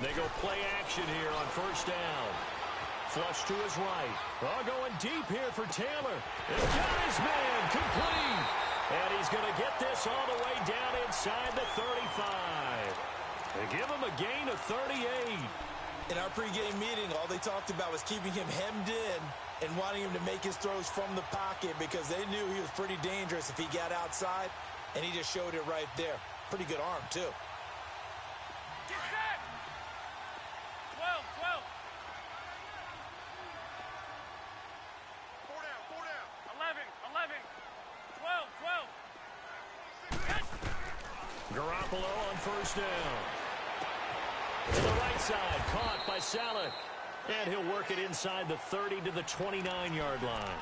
They go play action here on first down. Flush to his right. Oh, going deep here for Taylor. He's got his man complete. And he's going to get this all the way down inside the 35. They give him a gain of 38. In our pregame meeting, all they talked about was keeping him hemmed in and wanting him to make his throws from the pocket because they knew he was pretty dangerous if he got outside, and he just showed it right there. Pretty good arm, too. Get set! 12, 12. 4 down. 11, 11. 12, 12. Garoppolo on first down. To the right side, caught by Salek. And he'll work it inside the 30 to the 29-yard line.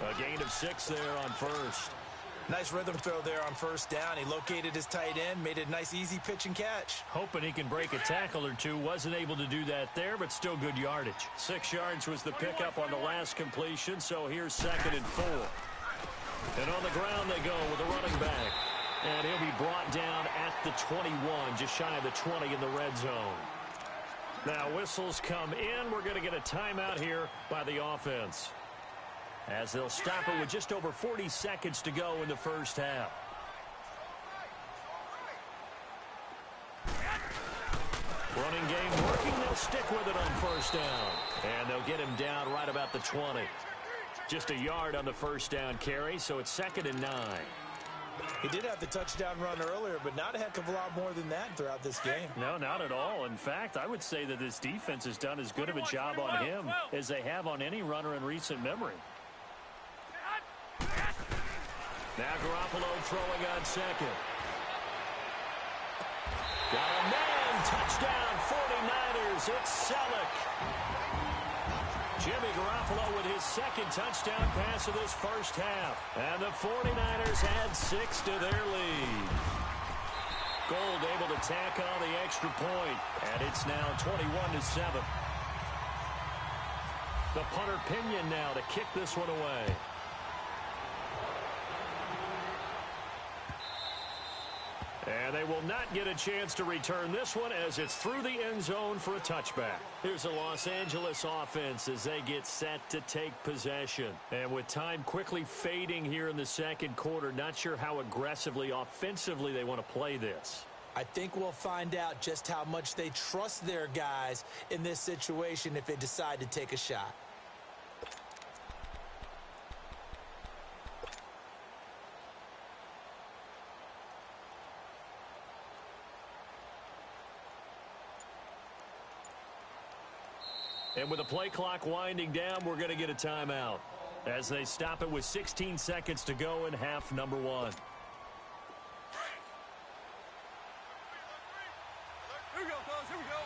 A gain of 6 there on first. Nice rhythm throw there on first down. He located his tight end, made a nice easy pitch and catch. Hoping he can break a tackle or two. Wasn't able to do that there, but still good yardage. 6 yards was the pickup on the last completion, so here's 2nd and 4. And on the ground they go with a running back. And he'll be brought down at the 21, just shy of the 20 in the red zone. Now whistles come in. We're going to get a timeout here by the offense, as they'll stop it with just over 40 seconds to go in the first half. Running game working. They'll stick with it on first down. And they'll get him down right about the 20. Just a yard on the first down carry, so it's 2nd and 9. He did have the touchdown run earlier, but not a heck of a lot more than that throughout this game. No, not at all. In fact, I would say that this defense has done as good of a job on him as they have on any runner in recent memory. Now Garoppolo throwing on second. Got a man. Touchdown 49ers. It's Salek. Jimmy Garoppolo with his 2nd touchdown pass of this first half. And the 49ers add 6 to their lead. Gold able to tack on the extra point. And it's now 21-7. The punter Pinion now to kick this one away. And they will not get a chance to return this one as it's through the end zone for a touchback. Here's the Los Angeles offense as they get set to take possession. And with time quickly fading here in the second quarter, not sure how aggressively, offensively they want to play this. I think we'll find out just how much they trust their guys in this situation if they decide to take a shot. And with the play clock winding down, we're going to get a timeout as they stop it with 16 seconds to go in half number 1. Here we go, fellas. Here we go.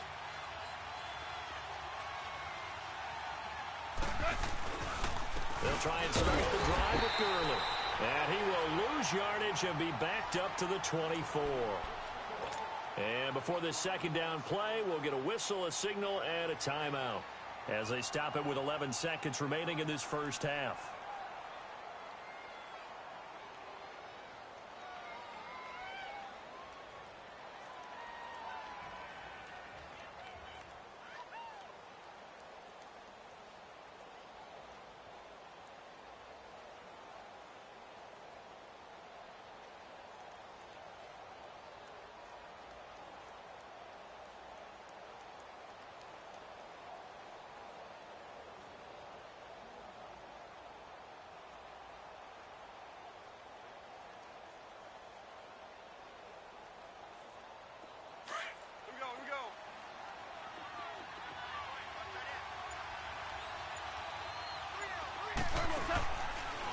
They'll try and start the drive with Gurley. And he will lose yardage and be backed up to the 24. And before this second down play, we'll get a whistle, a signal, and a timeout as they stop it with 11 seconds remaining in this first half.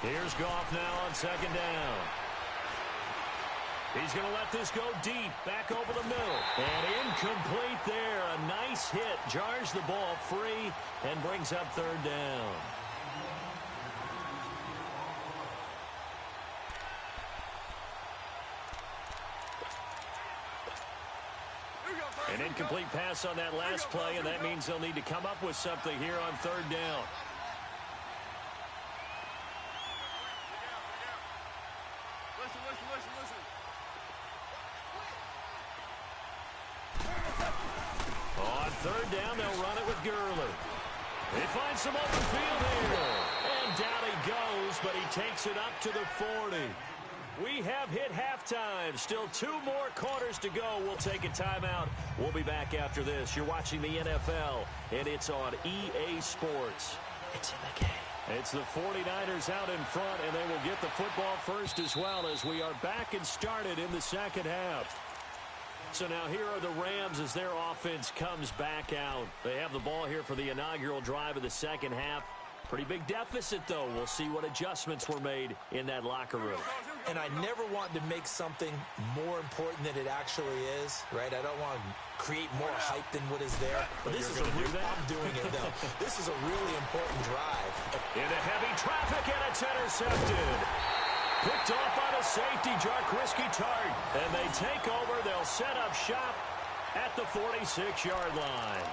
Here's Goff now on second down. He's going to let this go deep, back over the middle. And incomplete there. A nice hit. Jars the ball free and brings up third down. An incomplete pass on that last play, and that means they'll need to come up with something here on third down. On third down, they'll run it with Gurley. They find some open field here. And down he goes, but he takes it up to the 40. We have hit halftime. Still 2 more quarters to go. We'll take a timeout. We'll be back after this. You're watching the NFL, and it's on EA Sports. It's in the game. It's the 49ers out in front, and they will get the football first as well as we are back and started in the second half. So now here are the Rams as their offense comes back out. They have the ball here for the inaugural drive of the second half. Pretty big deficit, though. We'll see what adjustments were made in that locker room. And I never want to make something more important than it actually is, right? I don't want to create more hype than what is there. But this is I'm doing it, though. This is a really important drive. Into heavy traffic, and it's intercepted. Picked off by the safety, Jarkrisky Tart. And they take over. They'll set up shop at the 46-yard line.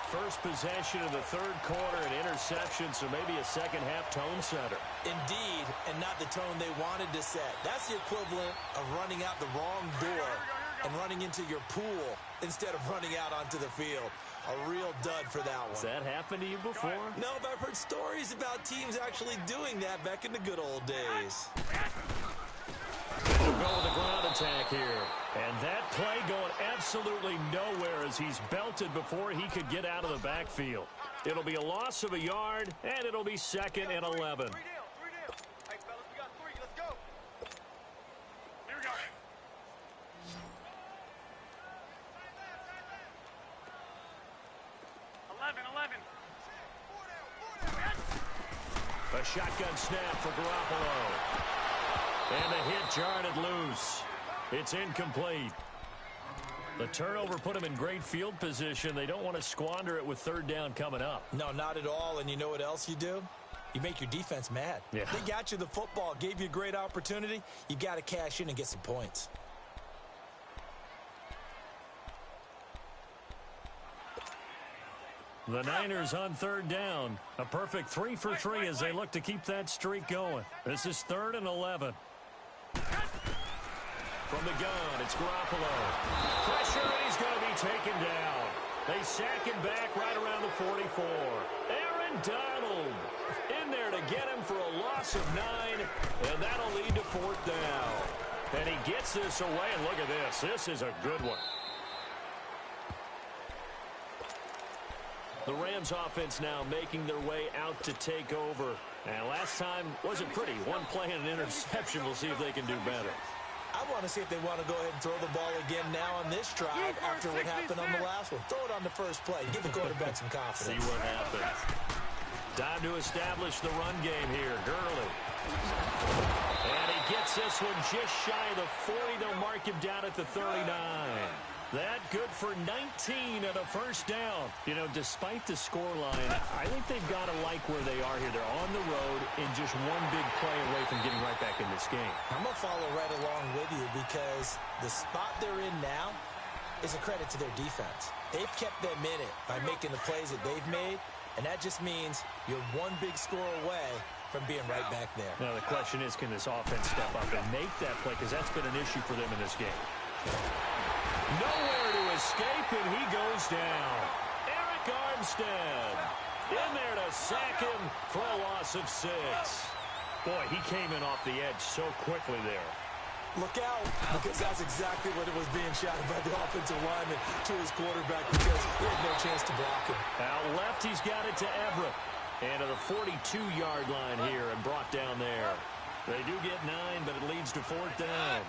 First possession of the third quarter, an interception, so maybe a second-half tone setter. Indeed, and not the tone they wanted to set. That's the equivalent of running out the wrong door and running into your pool instead of running out onto the field. A real dud for that one. Has that happened to you before? No, but I've heard stories about teams actually doing that back in the good old days. They'll go with the ground attack here. And that play going absolutely nowhere as he's belted before he could get out of the backfield. It'll be a loss of a yard, and it'll be 2nd and 11. 3 down. Hey, fellas, we got 3. Let's go. Here we go. A shotgun snap for Garoppolo. And the hit jarred loose. It's incomplete. The turnover put him in great field position. They don't want to squander it with third down coming up. No, not at all. And you know what else you do? You make your defense mad. Yeah. They got you the football, gave you a great opportunity. You got to cash in and get some points. The Niners on third down. A perfect 3 for 3 as they look to keep that streak going. This is 3rd and 11. From the gun, it's Garoppolo. Pressure, and he's going to be taken down. They sack him back right around the 44. Aaron Donald in there to get him for a loss of 9, and that'll lead to 4th down. And he gets this away, and look at this. This is a good one. The Rams offense now making their way out to take over. And last time wasn't pretty. One play and an interception. We'll see if they can do better. I want to see if they want to go ahead and throw the ball again now on this drive after what happened on the last one. Throw it on the first play. Give the quarterback some confidence. See what happens. Time to establish the run game here. Gurley. And he gets this one just shy of the 40. They'll mark him down at the 39. That good for 19 and a first down. You know, despite the scoreline, I think they've got to like where they are here. They're on the road and just one big play away from getting right back in this game. I'm going to follow right along with you because the spot they're in now is a credit to their defense. They've kept them in it by making the plays that they've made, and that just means you're one big score away from being right back there. Now, the question is, can this offense step up and make that play? Because that's been an issue for them in this game. Nowhere to escape, and he goes down. Eric Armstead in there to sack him for a loss of 6. Boy, he came in off the edge so quickly there. Look out, because that's exactly what it was being shouted by the offensive lineman to his quarterback because he had no chance to block him. Out left, he's got it to Everett. And to the 42-yard line here and brought down there. They do get 9, but it leads to 4th down.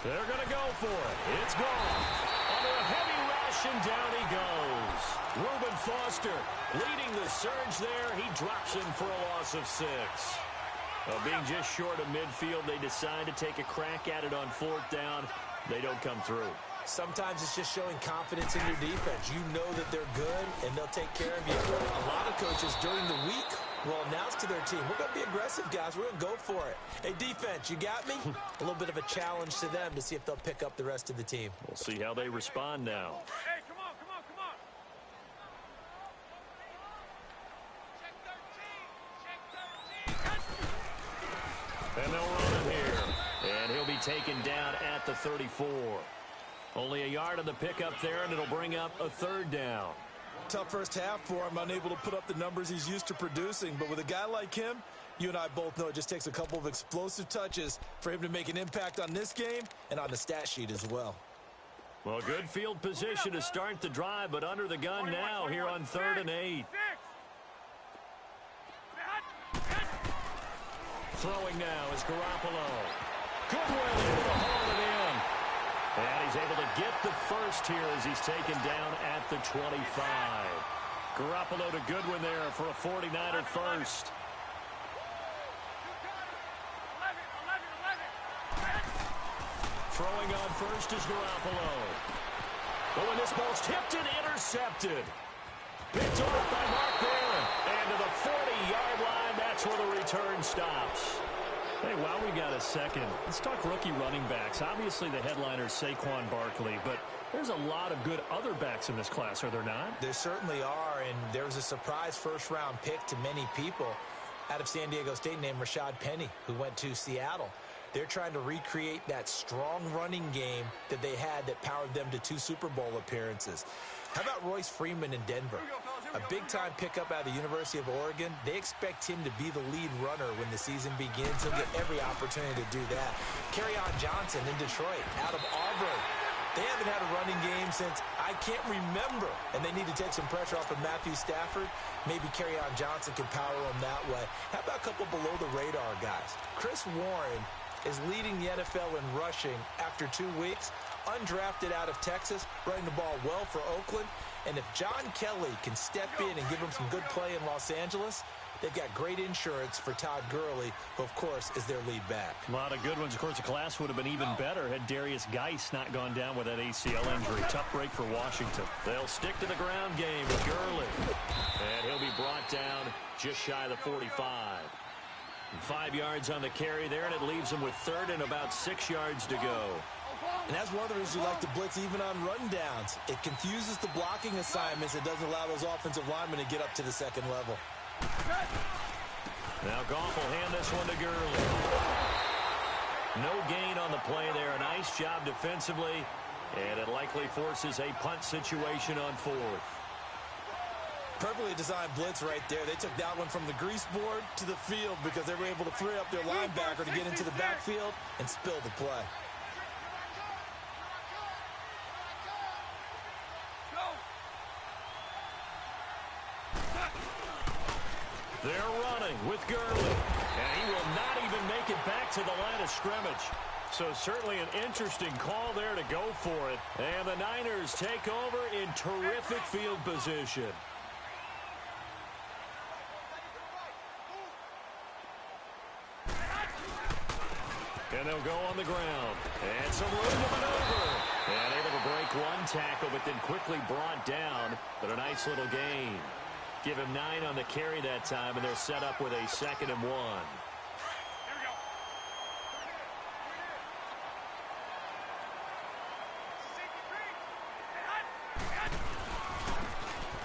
They're going to go for it. It's gone. Under a heavy rush, and down he goes. Reuben Foster leading the surge there. He drops him for a loss of 6. Being just short of midfield, they decide to take a crack at it on 4th down. They don't come through. Sometimes it's just showing confidence in your defense. You know that they're good, and they'll take care of you. A lot of coaches during the week will announce to their team, we're going to be aggressive, guys. We're going to go for it. Hey, defense, you got me? A little bit of a challenge to them to see if they'll pick up the rest of the team. We'll see how they respond now. Hey, come on. Check 13. And they'll run him here. And he'll be taken down at the 34. Only a yard on the pickup there, and it'll bring up a third down. Tough first half for him, unable to put up the numbers he's used to producing. But with a guy like him, you and I both know it just takes a couple of explosive touches for him to make an impact on this game and on the stat sheet as well. Well, good field position to start the drive, but under the gun now here on 3rd and 8. Throwing now is Garoppolo. Goodwin able to haul it in. And he's able to get the first here as he's taken down at the 25. Garoppolo to Goodwin there for a 49er first. Throwing on first is Garoppolo. Oh, and this ball's tipped and intercepted. Picked off by Mark Barron. And to the 40-yard line, that's where the return stops. Hey, while we got a second, let's talk rookie running backs. Obviously, the headliner is Saquon Barkley, but there's a lot of good other backs in this class, are there not? There certainly are, and there was a surprise first-round pick to many people out of San Diego State named Rashad Penny, who went to Seattle. They're trying to recreate that strong running game that they had that powered them to 2 Super Bowl appearances. How about Royce Freeman in Denver? A big-time pickup out of the University of Oregon. They expect him to be the lead runner when the season begins. He'll get every opportunity to do that. Kerryon Johnson in Detroit, out of Auburn. They haven't had a running game since I can't remember, and they need to take some pressure off of Matthew Stafford. Maybe Kerryon Johnson can power them that way. How about a couple below-the-radar guys? Chris Warren is leading the NFL in rushing after 2 weeks. Undrafted out of Texas, running the ball well for Oakland. And if John Kelly can step in and give him some good play in Los Angeles, they've got great insurance for Todd Gurley, who, of course, is their lead back. A lot of good ones. Of course, the class would have been even better had Darius Geis not gone down with that ACL injury. Tough break for Washington. They'll stick to the ground game with Gurley. And he'll be brought down just shy of the 45. 5 yards on the carry there, and it leaves him with 3rd and about 6 yards to go. And that's one of the reasons you like to blitz even on rundowns. It confuses the blocking assignments. It doesn't allow those offensive linemen to get up to the second level. Now Goff will hand this one to Gurley. No gain on the play there. A nice job defensively, and it likely forces a punt situation on 4th. Perfectly designed blitz right there. They took that one from the grease board to the field because they were able to free up their linebacker to get into the backfield and spill the play. They're running with Gurley, and he will not even make it back to the line of scrimmage. So certainly an interesting call there to go for it. And the Niners take over in terrific field position. And they'll go on the ground. And some room to maneuver. And able to break one tackle, but then quickly brought down. But a nice little gain. Give him 9 on the carry that time, and they're set up with a 2nd and 1.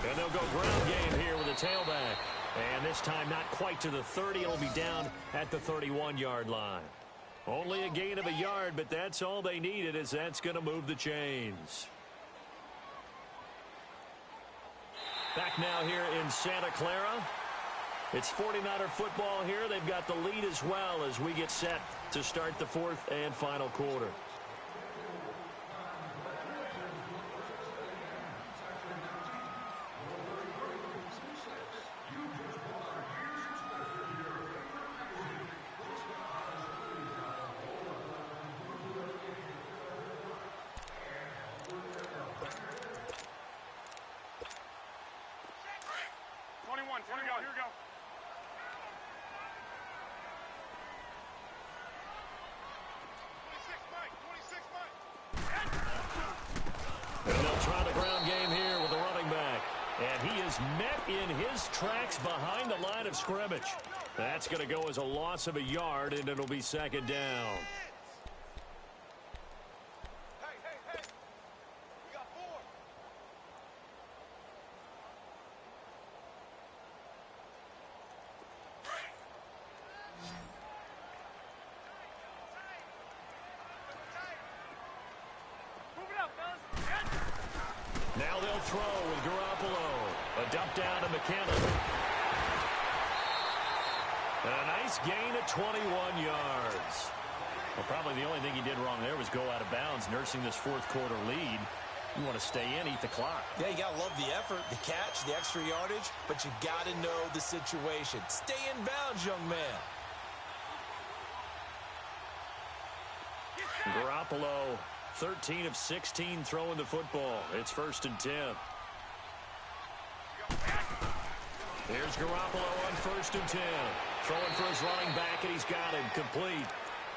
And they'll go ground game here with a tailback. And this time not quite to the 30. It'll be down at the 31-yard line. Only a gain of a yard, but that's all they needed, as that's going to move the chains. Back now here in Santa Clara. It's 49er football here. They've got the lead as well as we get set to start the 4th and final quarter. Here we go. And they'll try the ground game here with the running back. And he is met in his tracks behind the line of scrimmage. That's going to go as a loss of a yard, and it'll be 2nd down. Hey. We got 4. Move it up, fellas. Now they'll throw with Garoppolo. A dump down to McKinnon. And a nice gain of 21 yards. Well, probably the only thing he did wrong there was go out of bounds, nursing this fourth quarter lead. You want to stay in, eat the clock. Yeah, you got to love the effort, the catch, the extra yardage, but you got to know the situation. Stay in bounds, young man. Garoppolo, 13 of 16 throwing the football. It's 1st and 10. Here's Garoppolo on 1st and 10. Throwing for his running back, and he's got him complete.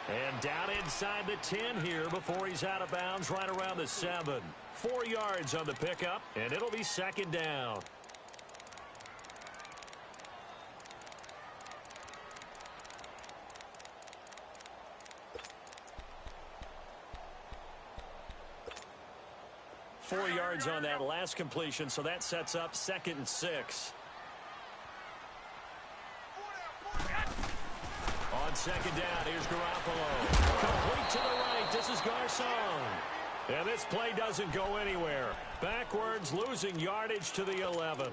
And down inside the 10 here before he's out of bounds right around the 7. 4 yards on the pickup, and it'll be 2nd down. Four yards on that last completion, so that sets up 2nd and 6. On 2nd down, here's Garoppolo. Complete to the right. This is Garcon. And this play doesn't go anywhere. Backwards, losing yardage to the 11.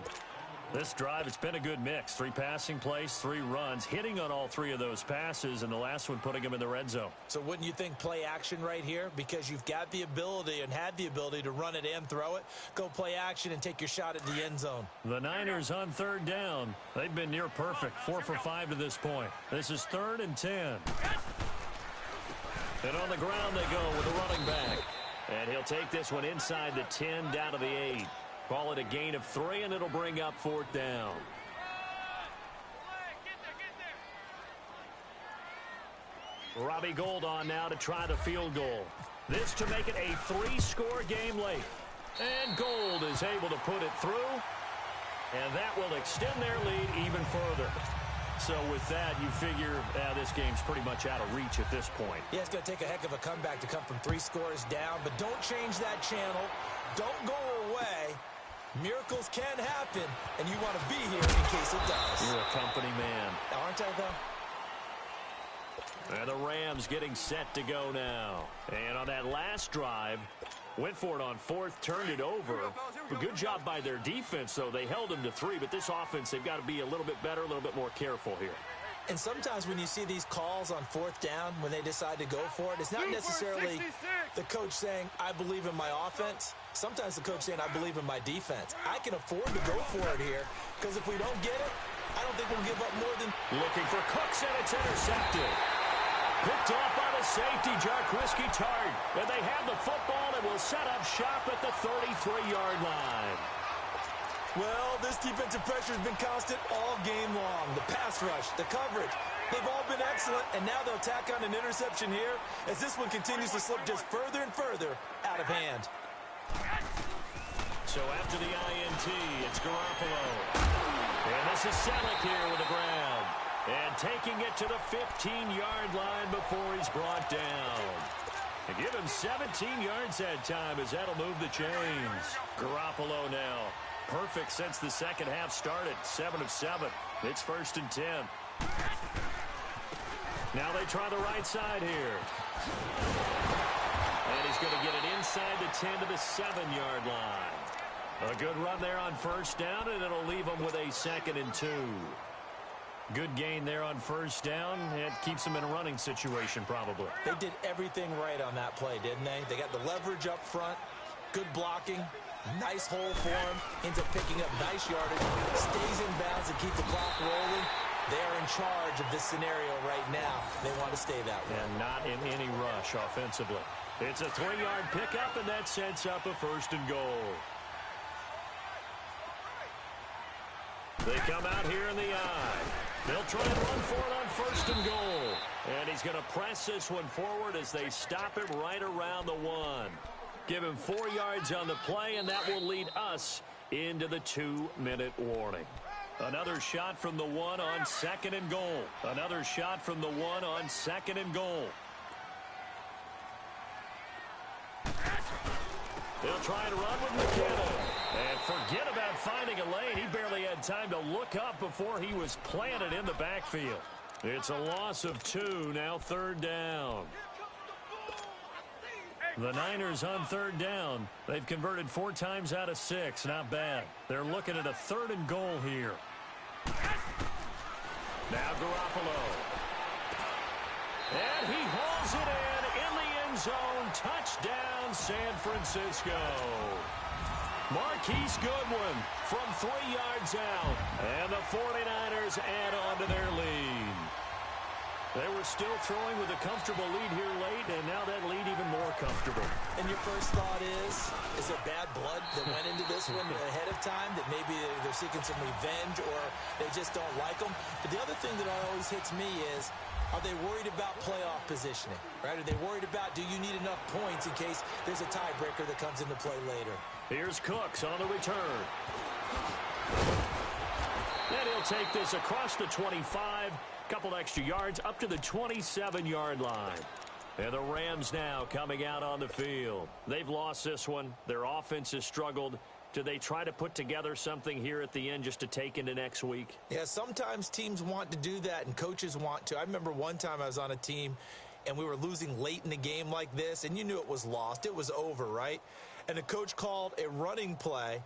This drive, it's been a good mix. 3 passing plays, 3 runs, hitting on all 3 of those passes, and the last one putting him in the red zone. So wouldn't you think play action right here? Because you've got the ability and had the ability to run it and throw it. Go play action and take your shot at the end zone. The Niners on 3rd down. They've been near perfect, 4 for 5 to this point. This is 3rd and 10. And on the ground they go with the running back. And he'll take this one inside the 10 down to the 8. Call it a gain of 3, and it'll bring up 4th down. Robbie Gould on now to try the field goal. This to make it a 3-score game late. And Gould is able to put it through. And that will extend their lead even further. So with that, you figure this game's pretty much out of reach at this point. Yeah, it's going to take a heck of a comeback to come from 3 scores down. But don't change that channel. Don't go away. Miracles can happen, and you want to be here in case it does. You're a company man. Aren't I, though? And the Rams getting set to go now. And on that last drive, went for it on 4th, turned it over. A good job by their defense, though. They held them to 3, but this offense, they've got to be a little bit better, a little bit more careful here. And sometimes when you see these calls on 4th down, when they decide to go for it, it's not necessarily the coach saying, I believe in my offense. Sometimes the coach saying, I believe in my defense. I can afford to go for it here, because if we don't get it, I don't think we'll give up more than... Looking for Cooks, and it's intercepted. Picked off by the safety, Jarquiski Tart. And they have the football and will set up shop at the 33-yard line. Well, this defensive pressure has been constant all game long. The pass rush, the coverage, they've all been excellent, and now they'll tack on an interception here as this one continues to slip just further and further out of hand. So after the INT, it's Garoppolo. And this is Selleck here with the ground. And taking it to the 15-yard line before he's brought down. And give him 17 yards that time as that'll move the chains. Garoppolo now. Perfect since the second half started. 7 of 7. It's 1st and 10. Now they try the right side here. And he's going to get it inside the 10 to the 7-yard line. A good run there on 1st down, and it'll leave him with a 2nd and 2. Good gain there on 1st down. It keeps them in a running situation probably. They did everything right on that play, didn't they? They got the leverage up front, good blocking, nice hole for him, ends up picking up nice yardage, stays in bounds and keep the clock rolling. They're in charge of this scenario right now. They want to stay that way. And not in any rush offensively. It's a 3-yard pickup, and that sets up a 1st and goal. They come out here in the eye. They'll try and run for it on 1st and goal. And he's going to press this one forward as they stop him right around the 1. Give him 4 yards on the play, and that will lead us into the 2-minute warning. Another shot from the 1 on 2nd and goal. Another shot from the 1 on 2nd and goal. They'll try and run with McKinnon. And forget about finding a lane. He barely had time to look up before he was planted in the backfield. It's a loss of 2, now 3rd down. The Niners on third down. They've converted 4 times out of 6. Not bad. They're looking at a 3rd and goal here. Now Garoppolo. And he hauls it in the end zone. Touchdown, San Francisco. Marquise Goodwin from 3 yards out. And the 49ers add on to their lead. They were still throwing with a comfortable lead here late, and now that lead even more comfortable. And your first thought is there bad blood that went into this one ahead of time, that maybe they're seeking some revenge or they just don't like them? But the other thing that always hits me is, are they worried about playoff positioning, right? Are they worried about, do you need enough points in case there's a tiebreaker that comes into play later? Here's Cooks on the return. And he'll take this across the 25. Couple extra yards up to the 27-yard line. And the Rams now coming out on the field. They've lost this one. Their offense has struggled. Do they try to put together something here at the end just to take into next week? Yeah, sometimes teams want to do that and coaches want to. I remember one time I was on a team and we were losing late in the game like this, and you knew it was lost. It was over, right? And the coach called a running play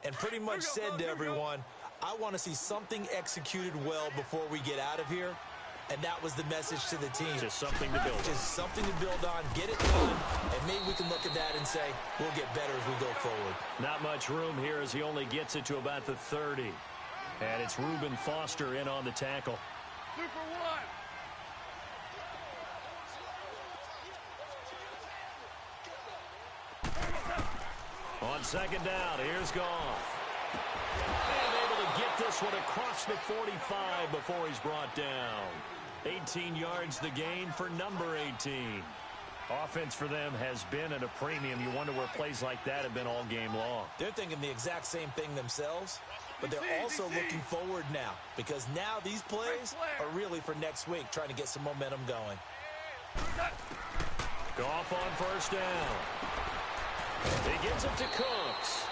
and pretty much said to everyone, I want to see something executed well before we get out of here. And that was the message to the team. Just something to build on. Just something to build on. Get it done. And maybe we can look at that and say, we'll get better as we go forward. Not much room here as he only gets it to about the 30. And it's Reuben Foster in on the tackle. Super one. On second down, here's Goff. And able to get this one across the 45 before he's brought down. 18 yards the gain for number 18. Offense for them has been at a premium. You wonder where plays like that have been all game long. They're thinking the exact same thing themselves, but they're also looking forward now, because now these plays are really for next week, trying to get some momentum going. Goff on first down. He gives it to Cooks.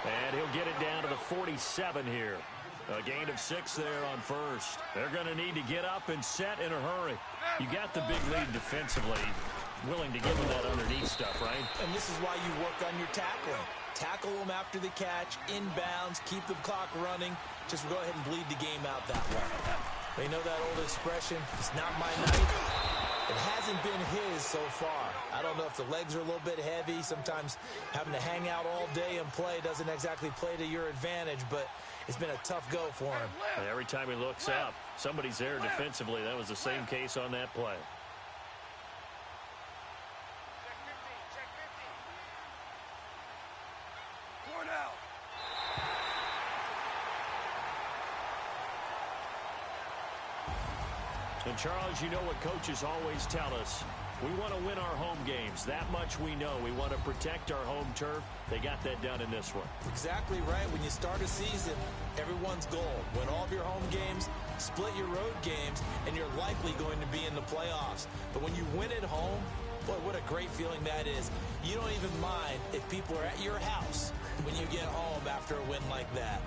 And he'll get it down to the 47 here. A gain of 6 there on first. They're going to need to get up and set in a hurry. You got the big lead defensively. Willing to give them that underneath stuff, right? And this is why you work on your tackling. Tackle them after the catch, inbounds, keep the clock running. Just go ahead and bleed the game out that way. But you know that old expression, it's not my night. It hasn't been his so far. I don't know if the legs are a little bit heavy. Sometimes having to hang out all day and play doesn't exactly play to your advantage, but it's been a tough go for him. And every time he looks up, somebody's there defensively. That was the same case on that play. Check 15. Four now. And Charles, you know what coaches always tell us. We want to win our home games. That much we know. We want to protect our home turf. They got that done in this one. Exactly right. When you start a season, everyone's goal: win all of your home games, split your road games, and you're likely going to be in the playoffs. But when you win at home, boy, what a great feeling that is. You don't even mind if people are at your house when you get home after a win like that.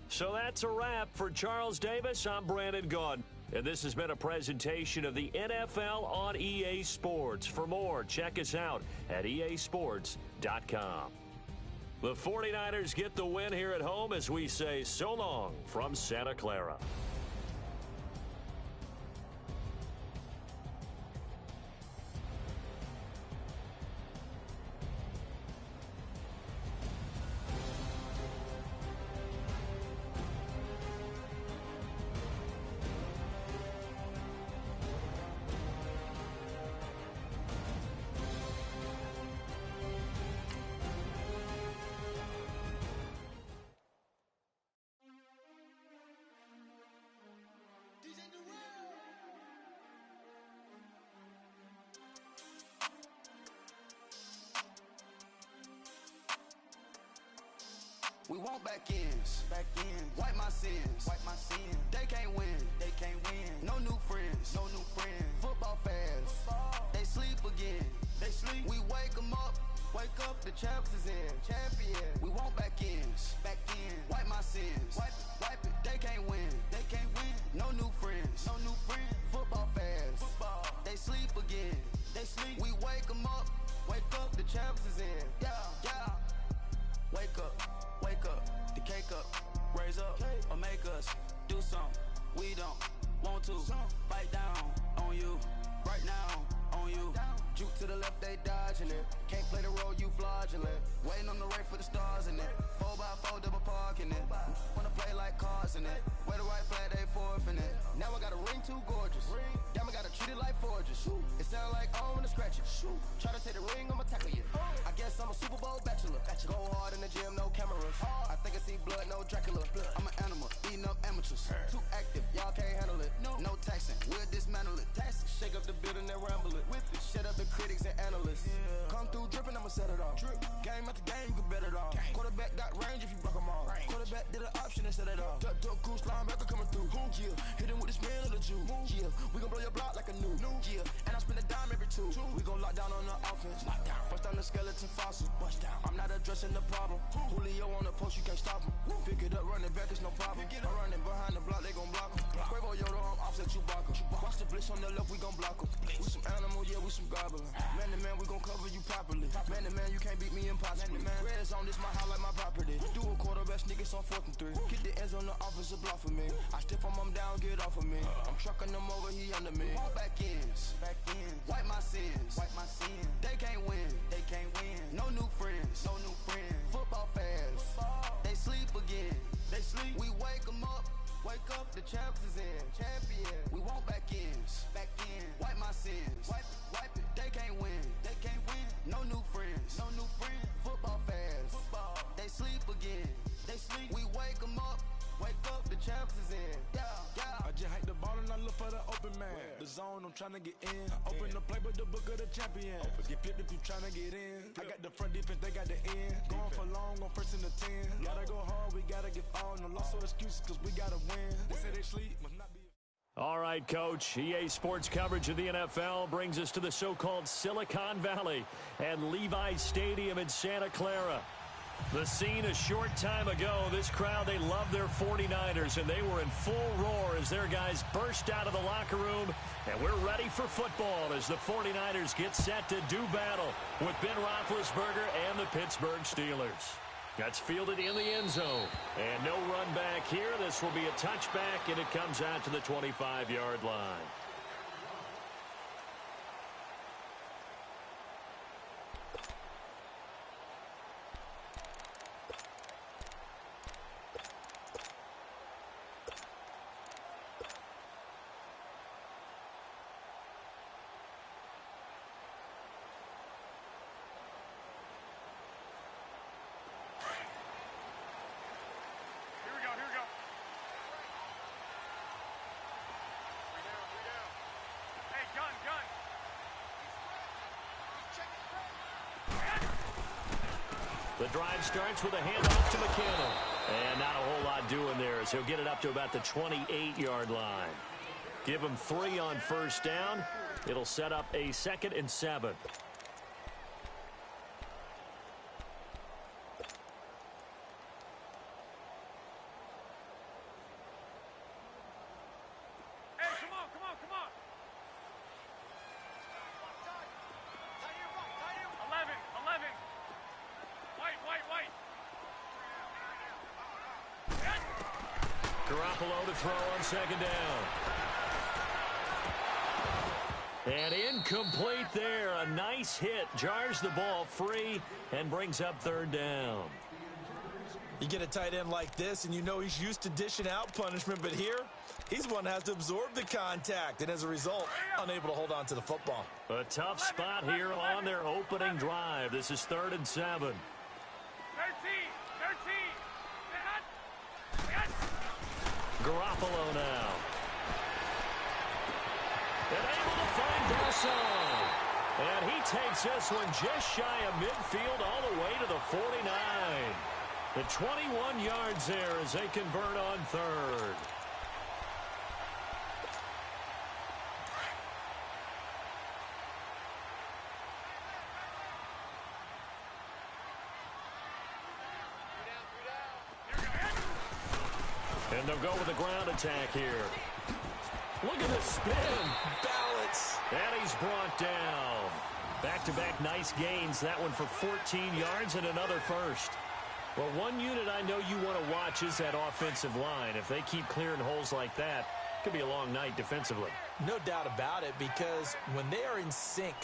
So that's a wrap for Charles Davis. I'm Brandon Gaudin. And this has been a presentation of the NFL on EA Sports. For more, check us out at easports.com. The 49ers get the win here at home as we say so long from Santa Clara. want back ends. Wipe my sins. They can't win. No new friends. Football fans. They sleep again. We wake them up. Wake up, the champs is in. We want back ends. Wipe my sins. Wipe it. They can't win. No new friends. Football fans. They sleep again. We wake them up. Wake up, the champs is in. Yeah. Wake up, the cake up. Raise up, or make us do something. We don't want to bite down on you. Right now, on you. Juke to the left, they dodging it. Can't play the role, you fraudulent. Waiting on the race for the stars in it. 4x4 double parking it. Wanna play like cars in it. Where the right flag, they forfeit it. Now I got a ring too gorgeous. Damn, I gotta treat it like forges. It sound like I wanna scratch it. Try to take the ring, I'ma tackle you. I guess I'm a Super Bowl bachelor. Go hard in the gym, no cameras. I think I see blood, no Dracula. I'm an animal, eating up amateurs. Too active, y'all can't handle it. No taxing, we'll dismantle it. Shake up the building and ramble it. Whip it, shut up the critics and analysts. Come through dripping, I'ma set it off. Game after game, you can bet it off. Quarterback got range if you block them all. Quarterback did an option and set it off. Duck goose linebacker coming through. Yeah, hit him with the spin of the Jew. Yeah, we gon' blow your block like a new. Yeah, and I spend a dime every two. We gon' lock down on the offense. Bust down the skeleton fossil. I'm not addressing the problem. Julio on the post, you can't stop him. Pick it up, running back, it's no problem. I'm running behind the block, they gon' block him. Quavo Yoda, I'm offset Chewbacca. Watch the blitz on the left, we gon' block him. We some animal, yeah, we some goblin. Man to man, we gon' cover you properly. Man to man, you can't beat me impossibly. Reds on this, my house like my property. Do a quarterback sneakers on 4th and 3. Get the ends on the offensive block for me. I stiff him, I'm down, get off of me. I'm trucking them over, he under me. Back ends. Wipe my sins. They can't win. No new friends. Football fans. They sleep again. We wake them up. Wake up, the champs is in. We want back ends. Wipe my sins. Wipe it. They can't win. No new friends. Football fans. They sleep again. We wake them up. Wake up, the champs is in. Yeah. I just hike the ball and I look for the open man. The zone, I'm tryna get in. Open the playbook, the book of the champion. Get flipped if you tryna get in. I got the front defense, they got the end. Going for long, on 1st and 10. Gotta go hard, we gotta give all. No loss or excuses, cause we gotta win. They say they sleep, must not be. All right, Coach. EA Sports coverage of the NFL brings us to the so-called Silicon Valley and Levi's Stadium in Santa Clara. The scene a short time ago, this crowd, they love their 49ers, and they were in full roar as their guys burst out of the locker room. And we're ready for football as the 49ers get set to do battle with Ben Roethlisberger and the Pittsburgh Steelers. That's fielded in the end zone. And no run back here. This will be a touchback, and it comes out to the 25-yard line. The drive starts with a handoff to McKinnon. And not a whole lot doing there as he'll get it up to about the 28-yard line. Give him 3 on first down. It'll set up a 2nd and 7. Garoppolo to throw on 2nd down. And incomplete there. A nice hit. Jars the ball free and brings up 3rd down. You get a tight end like this, and you know he's used to dishing out punishment, but here, he's one that has to absorb the contact, and as a result, unable to hold on to the football. A tough spot here on their opening drive. This is 3rd and 7. Garoppolo now. And able to find Dawson. And he takes this one just shy of midfield all the way to the 49. The 21 yards there as they convert on third. And they'll go with a ground attack here. Look at the spin. Balance. And he's brought down. Back-to-back nice gains. That one for 14 yards and another first. Well, one unit I know you want to watch is that offensive line. If they keep clearing holes like that, it could be a long night defensively. No doubt about it, because when they are in sync,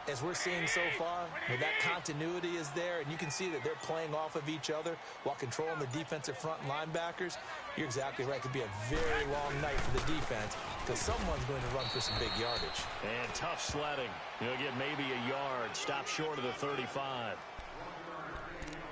as we're seeing so far, where that continuity is there, and you can see that they're playing off of each other while controlling the defensive front linebackers, you're exactly right. It could be a very long night for the defense because someone's going to run for some big yardage. And tough sledding. You'll get maybe a yard. Stop short of the 35.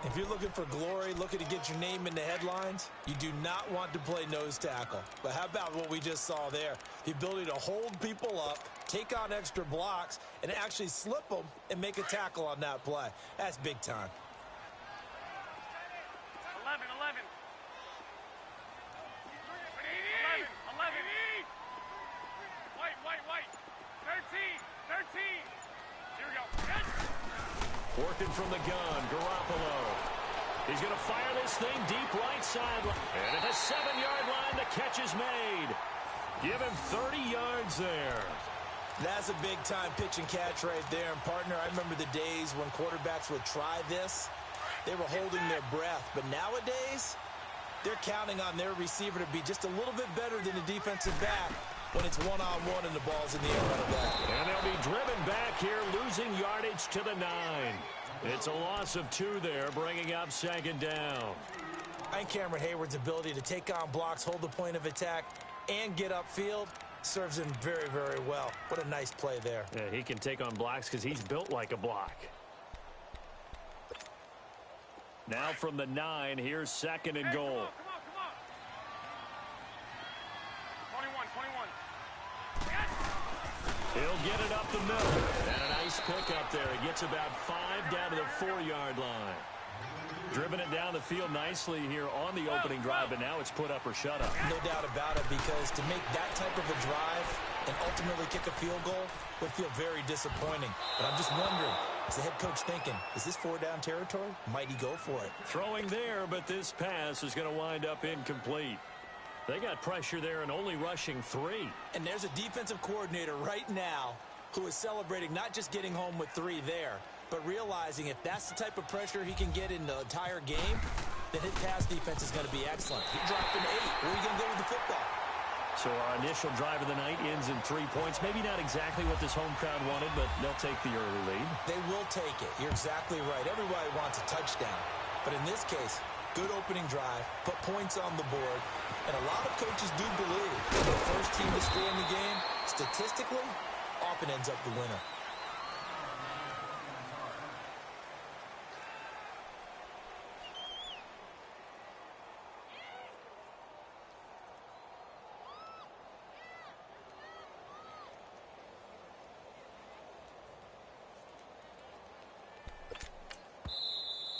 If you're looking for glory, looking to get your name in the headlines, you do not want to play nose tackle. But how about what we just saw there? The ability to hold people up, take on extra blocks, and actually slip them and make a tackle on that play. That's big time. 11. 11. White. 13. Here we go. Yes. Working from the gun, Garoppolo. He's going to fire this thing deep right sideline. And at the 7-yard line, the catch is made. Give him 30 yards there. That's a big-time pitch and catch right there. And, partner, I remember the days when quarterbacks would try this. They were holding their breath. But nowadays, they're counting on their receiver to be just a little bit better than the defensive back when it's one-on-one and the ball's in the air right back. And they'll be driven back here, losing yardage to the 9. It's a loss of 2 there, bringing up second down. And Cameron Hayward's ability to take on blocks, hold the point of attack, and get upfield serves him very, very well. What a nice play there. Yeah, he can take on blocks because he's built like a block. Now from the 9, here's second and goal. Come on. 21. He'll get it up the middle. And a nice pickup there. He gets about 5 down to the 4-yard line. Driven it down the field nicely here on the opening drive, but now it's put up or shut up. No doubt about it, because to make that type of a drive and ultimately kick a field goal would feel very disappointing. But I'm just wondering, is the head coach thinking, is this 4-down territory? Might he go for it? Throwing there, but this pass is going to wind up incomplete. They got pressure there and only rushing 3. And there's a defensive coordinator right now who is celebrating not just getting home with 3 there, but realizing if that's the type of pressure he can get in the entire game, then his pass defense is going to be excellent. He dropped an 8. Where are you going to go with the football? So our initial drive of the night ends in 3 points. Maybe not exactly what this home crowd wanted, but they'll take the early lead. They will take it. You're exactly right. Everybody wants a touchdown. But in this case, good opening drive, put points on the board, and a lot of coaches do believe that the first team to score in the game, statistically, often ends up the winner.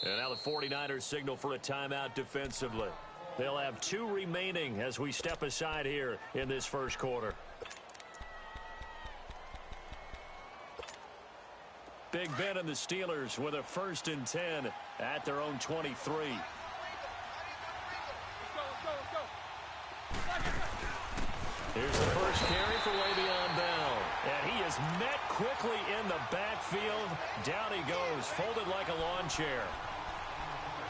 And now the 49ers signal for a timeout defensively. They'll have 2 remaining as we step aside here in this first quarter. Big Ben and the Steelers with a 1st and 10 at their own 23. Let's go. Here's the first carry for Le'Veon Bell. And he is met quickly in the backfield. Down he goes, folded like a lawn chair.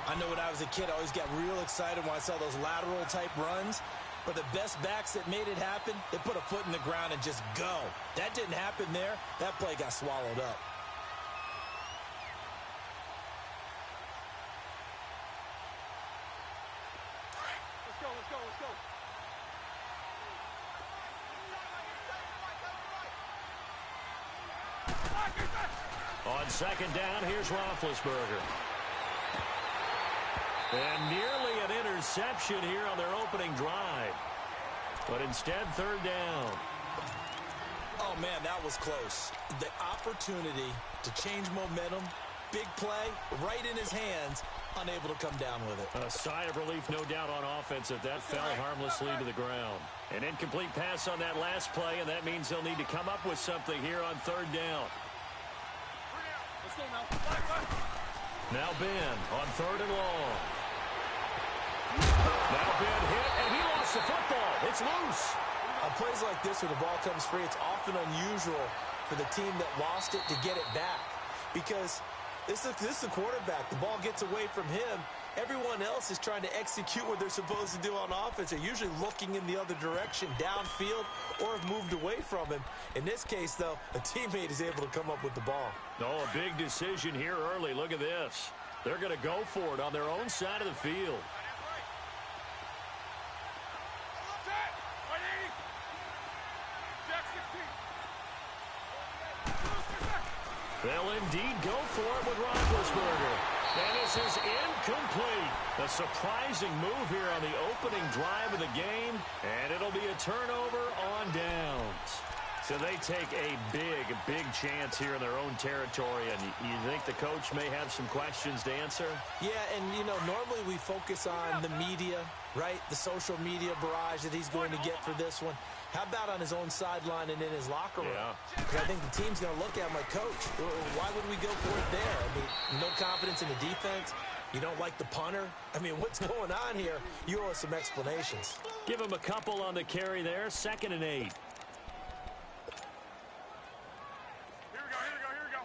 I know when I was a kid, I always got real excited when I saw those lateral type runs. But the best backs that made it happen, they put a foot in the ground and just go. That didn't happen there. That play got swallowed up. Let's go. On second down, here's Roethlisberger. And nearly an interception here on their opening drive. But instead, 3rd down. Oh, man, that was close. The opportunity to change momentum, big play, right in his hands, unable to come down with it. A sigh of relief, no doubt, on offense if that fell harmlessly to the ground. An incomplete pass on that last play, and that means they'll need to come up with something here on third down. Let's go now. Five. Now Ben on third and long. Now Ben hit, and he lost the football. It's loose. On plays like this where the ball comes free, it's often unusual for the team that lost it to get it back. Because this is the quarterback. The ball gets away from him. Everyone else is trying to execute what they're supposed to do on offense. They're usually looking in the other direction, downfield, or have moved away from him. In this case, though, a teammate is able to come up with the ball. Oh, a big decision here early. Look at this. They're going to go for it on their own side of the field. They'll indeed go for it with Roethlisberger. And this is incomplete. A surprising move here on the opening drive of the game. And it'll be a turnover on downs. So they take a big chance here in their own territory. And you think the coach may have some questions to answer? Yeah, and, you know, normally we focus on the media, right? The social media barrage that he's going to get for this one. How about on his own sideline and in his locker room? Yeah. Because I think the team's going to look at him like, Coach, why would we go for it there? I mean, no confidence in the defense. You don't like the punter. I mean, what's going on here? You owe us some explanations. Give him a couple on the carry there. 2nd and 8. Here we go.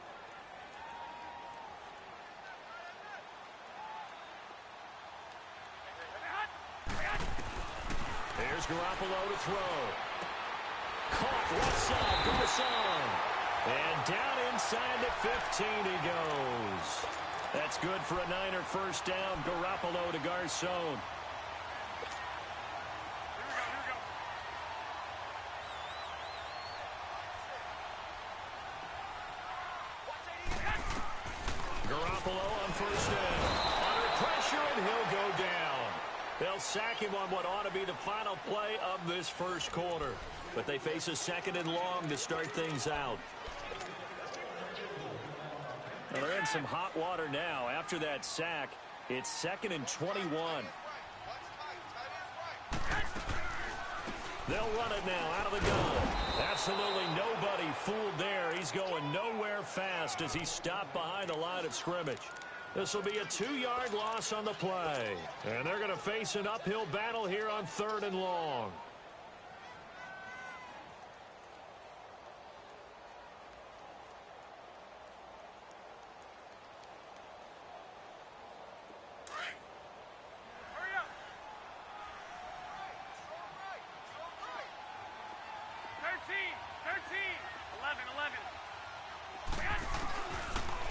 Here's Garoppolo to throw. Caught left side, Garcon. And down inside the 15 he goes. That's good for a Niner first down. Garoppolo to Garcon. Garoppolo on first down. Under pressure, and he'll go down. They'll sack him on what ought to be the final play of this first quarter. But they face a 2nd and long to start things out. Well, they're in some hot water now. After that sack, it's 2nd and 21. They'll run it now out of the gun. Absolutely nobody fooled there. He's going nowhere fast as he's stopped behind the line of scrimmage. This will be a 2-yard loss on the play. And they're going to face an uphill battle here on 3rd and long. Hurry up. 13. 11.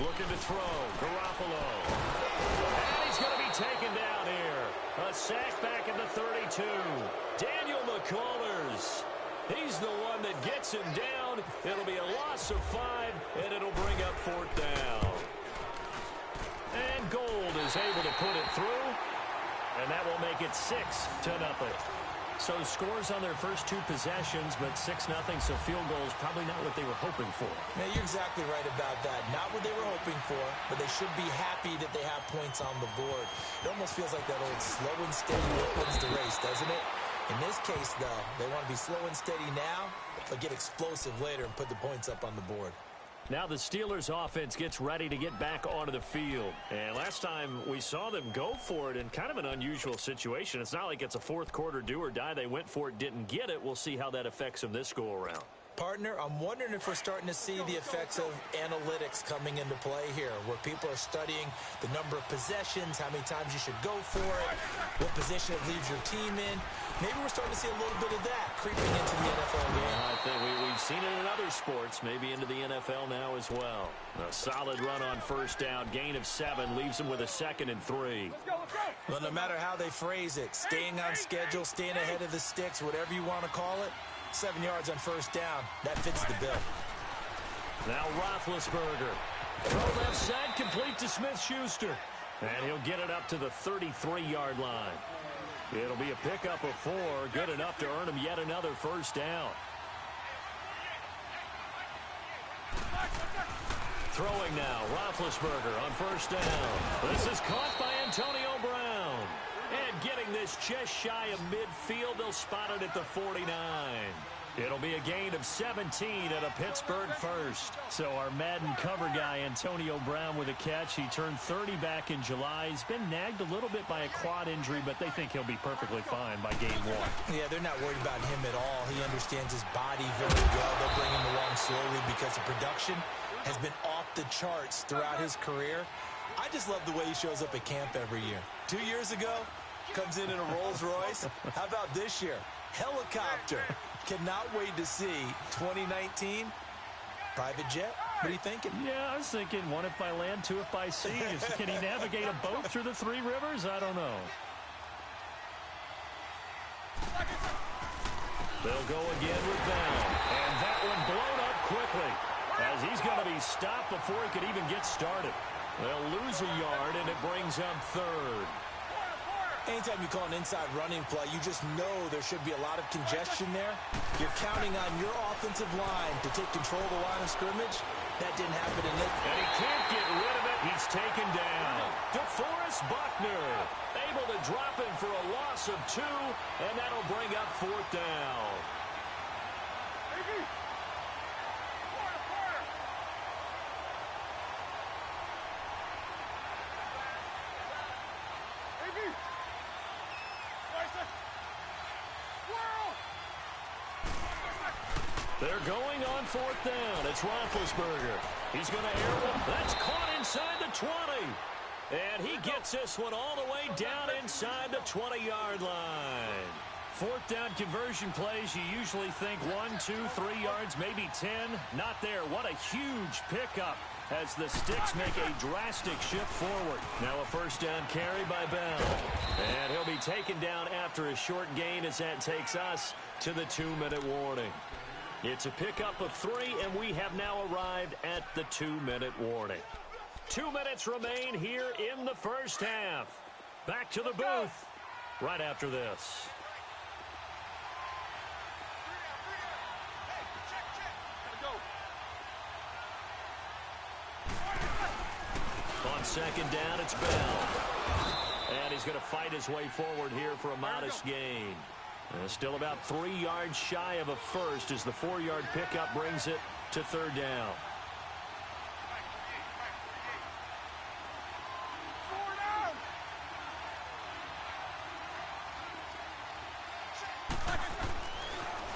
Looking to throw. Garoppolo. And he's going to be taken down here. A sack back at the 32. Daniel McCullers. He's the one that gets him down. It'll be a loss of 5, and it'll bring up 4th down. And Gold is able to put it through. And that will make it 6-0. So scores on their first 2 possessions, but 6-0, so field goals probably not what they were hoping for. Man, you're exactly right about that. Not what they were hoping for, but they should be happy that they have points on the board. It almost feels like that old slow and steady wins the race, doesn't it? In this case, though, they want to be slow and steady now, but get explosive later and put the points up on the board. Now the Steelers offense gets ready to get back onto the field. And last time we saw them go for it in kind of an unusual situation. It's not like it's a 4th quarter do or die. They went for it, didn't get it. We'll see how that affects them this go around. Partner, I'm wondering if we're starting to see the effects of analytics coming into play here, where people are studying the number of possessions, how many times you should go for it, what position it leaves your team in. Maybe we're starting to see a little bit of that creeping into the NFL game. I think we've seen it in other sports, maybe into the NFL now as well. A solid run on first down, gain of 7, leaves them with a 2nd and 3. Let's go. Well, no matter how they phrase it, staying on schedule, staying ahead of the sticks, whatever you want to call it, 7 yards on first down. That fits the bill. Now Roethlisberger. Throw left side, complete to Smith-Schuster. And he'll get it up to the 33-yard line. It'll be a pickup of 4, good enough to earn him yet another first down. Throwing now, Roethlisberger on first down. This is caught by Antonio Brown. And getting this just shy of midfield, they'll spot it at the 49. It'll be a gain of 17 at a Pittsburgh first. So our Madden cover guy, Antonio Brown, with a catch. He turned 30 back in July. He's been nagged a little bit by a quad injury, but they think he'll be perfectly fine by game one. Yeah, they're not worried about him at all. He understands his body very well. They'll bring him along slowly because the production has been off the charts throughout his career. I just love the way he shows up at camp every year. 2 years ago, comes in a Rolls Royce. How about this year? Helicopter. Cannot wait to see 2019 private jet. What are you thinking? Yeah, I was thinking one if by land, two if by sea. Can he navigate a boat through the three rivers? I don't know. They'll go again with Bell. And that one blown up quickly as he's going to be stopped before he could even get started. They'll lose a yard, and it brings up third. Anytime you call an inside running play, you just know there should be a lot of congestion there. You're counting on your offensive line to take control of the line of scrimmage. That didn't happen in this. And he can't get rid of it. He's taken down. DeForest Buckner able to drop him for a loss of 2, and that'll bring up fourth down. They're going on fourth down. It's Roethlisberger. He's going to air one. That's caught inside the 20. And he gets this one all the way down inside the 20-yard line. Fourth down conversion plays, you usually think 1, 2, 3 yards, maybe 10. Not there. What a huge pickup as the Sticks make a drastic shift forward. Now a first down carry by Bell. And he'll be taken down after a short gain as that takes us to the 2-minute warning. It's a pickup of 3, and we have now arrived at the 2-minute warning. 2 minutes remain here in the first half. Back to the booth right after this. On second down, it's Bell. And he's going to fight his way forward here for a modest gain. Still about 3 yards shy of a first as the 4-yard pickup brings it to third down.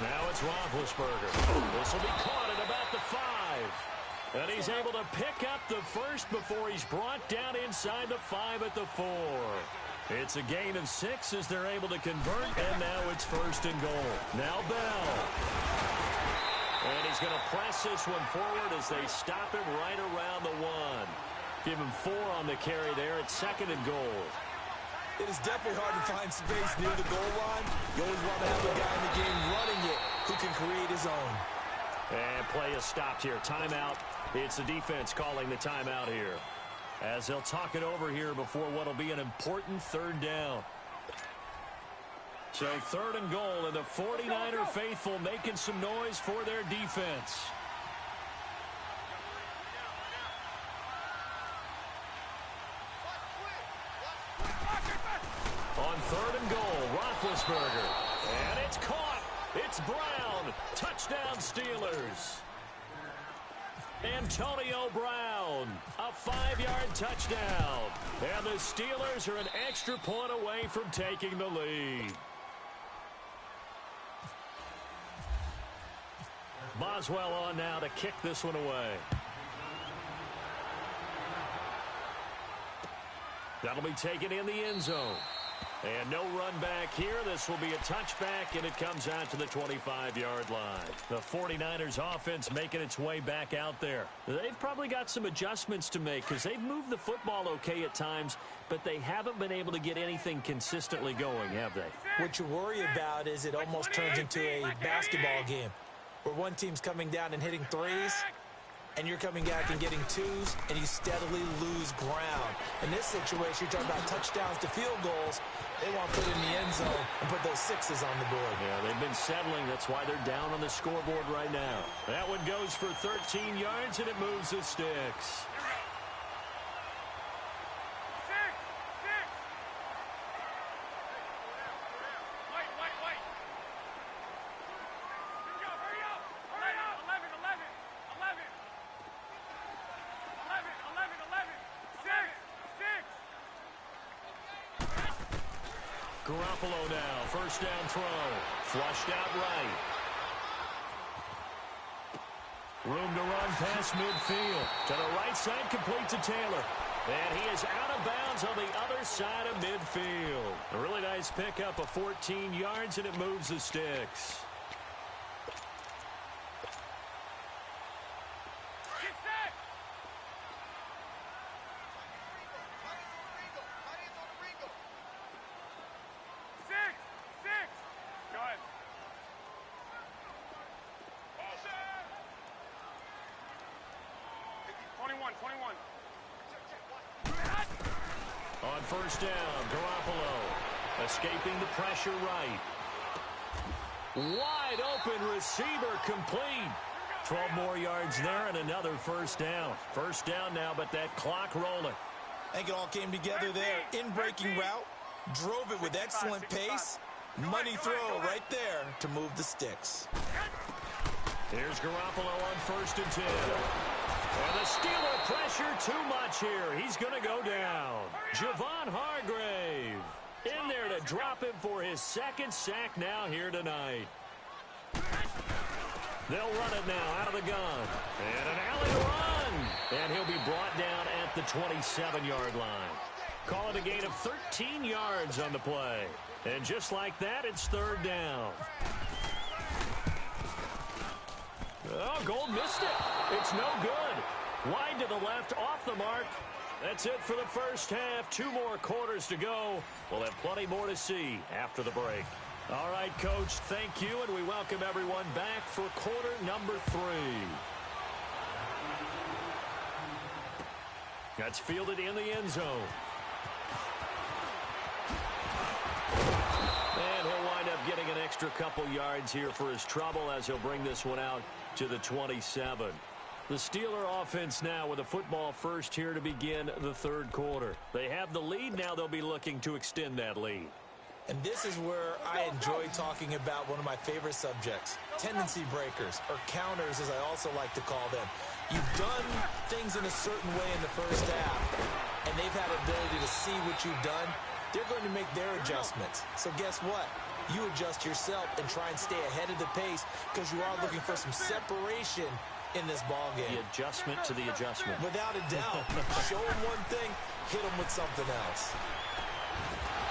Now it's Roethlisberger. This will be caught at about the 5. And he's able to pick up the first before he's brought down inside the 5 at the 4. It's a gain of 6 as they're able to convert, and now it's first and goal. Now Bell. And he's going to press this one forward as they stop him right around the 1. Give him 4 on the carry there at second and goal. It is definitely hard to find space near the goal line. You always want to have a guy in the game running it who can create his own. And play is stopped here. Timeout. It's the defense calling the timeout here, as they'll talk it over here before what will be an important third down. So third and goal, and the 49er faithful making some noise for their defense. On third and goal, Roethlisberger. And it's caught. It's Brown. Touchdown Steelers. Antonio Brown, a 5-yard touchdown. And the Steelers are an extra point away from taking the lead. Boswell on now to kick this one away. That'll be taken in the end zone. And no run back here. This will be a touchback, and it comes out to the 25-yard line. The 49ers offense making its way back out there. They've probably got some adjustments to make because they've moved the football okay at times, but they haven't been able to get anything consistently going, have they? What you worry about is it almost turns into a basketball game where one team's coming down and hitting threes, and you're coming back and getting twos, and you steadily lose ground. In this situation, you're talking about touchdowns to field goals. They want to put it in the end zone and put those sixes on the board. Yeah, they've been settling. That's why they're down on the scoreboard right now. That one goes for 13 yards, and it moves the sticks. Garoppolo now, first down throw, flushed out right. Room to run past midfield. To the right side, complete to Taylor. And he is out of bounds on the other side of midfield. A really nice pickup of 14 yards, and it moves the sticks. On first down, Garoppolo escaping the pressure right. Wide open receiver complete. 12 more yards there and another first down. First down now, but that clock rolling. I think it all came together there. In-breaking route, drove it with excellent pace. Money throw right there to move the sticks. Here's Garoppolo on first and 10. And the Steeler pressure too much here. He's going to go down. Javon Hargrave in there to drop him for his second sack now here tonight. They'll run it now out of the gun. And an alley run. And he'll be brought down at the 27-yard line. Call it a gain of 13 yards on the play. And just like that, it's third down. Oh, Gold missed it. It's no good. Wide to the left, off the mark. That's it for the first half. 2 more quarters to go. We'll have plenty more to see after the break. All right, Coach, thank you, and we welcome everyone back for quarter number 3. That's fielded in the end zone. And he'll wind up getting an extra couple yards here for his trouble as he'll bring this one out to the 27. The Steeler offense now with a football first here to begin the third quarter. They have the lead. Now they'll be looking to extend that lead. And this is where I enjoy talking about one of my favorite subjects, tendency breakers, or counters as I also like to call them. You've done things in a certain way in the first half, and they've had the ability to see what you've done. They're going to make their adjustments. So guess what? You adjust yourself and try and stay ahead of the pace because you are looking for some separation in this ball game. The adjustment to the adjustment. Without a doubt. Show them one thing, hit them with something else.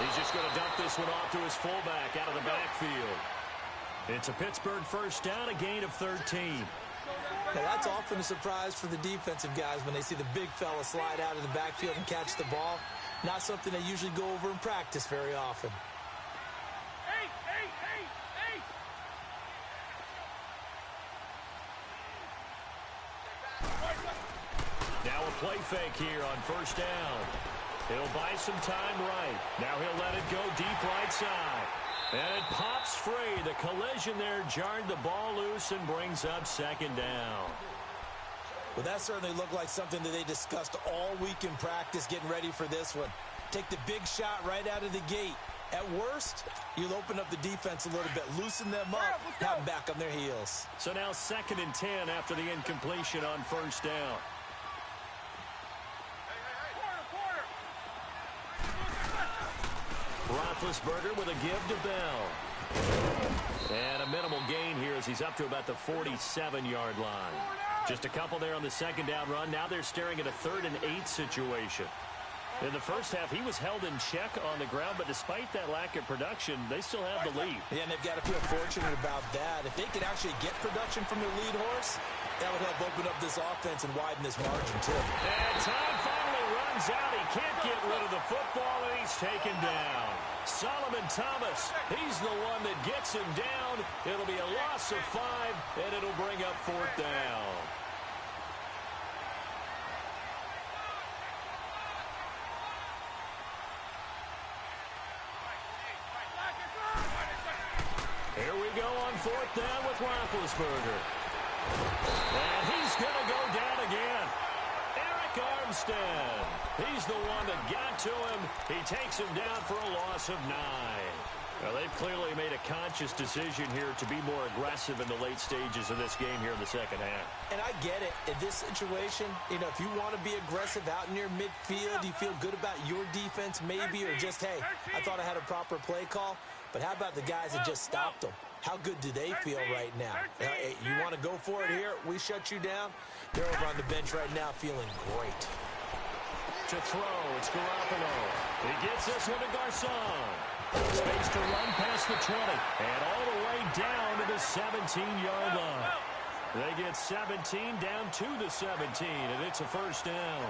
He's just going to dump this one off to his fullback out of the backfield. It's a Pittsburgh first down, a gain of 13. Now that's often a surprise for the defensive guys when they see the big fella slide out of the backfield and catch the ball. Not something they usually go over in practice very often. Now a play fake here on first down. He'll buy some time right. Now he'll let it go deep right side. And it pops free. The collision there jarred the ball loose and brings up second down. Well, that certainly looked like something that they discussed all week in practice getting ready for this one. Take the big shot right out of the gate. At worst, you'll open up the defense a little bit, loosen them up, have them back on their heels. So now 2nd and 10 after the incompletion on first down. Roethlisberger with a give to Bell. And a minimal gain here as he's up to about the 47-yard line. Just a couple there on the second down run. Now they're staring at a 3rd and 8 situation. In the first half, he was held in check on the ground, but despite that lack of production, they still have the lead. Yeah, and they've got to feel fortunate about that. If they could actually get production from their lead horse, that would help open up this offense and widen this margin, too. And time finally runs out. He can't get rid of the football, and he's taken down. Solomon Thomas, he's the one that gets him down. It'll be a loss of 5, and it'll bring up 4th down. Here we go on fourth down with Roethlisberger. And he's going to go down again. Eric Armstead. He's the one that got to him. He takes him down for a loss of 9. Well, they've clearly made a conscious decision here to be more aggressive in the late stages of this game here in the second half. And I get it. In this situation, you know, if you want to be aggressive out near midfield, you feel good about your defense maybe, or just, hey, I thought I had a proper play call. But how about the guys that just stopped them? How good do they feel right now? You want to go for it here? We shut you down. They're over on the bench right now feeling great. To throw, it's Garoppolo. He gets this one to Garcon. Space to run past the 20 and all the way down to the 17-yard line. They get 17 down to the 17, and it's a first down.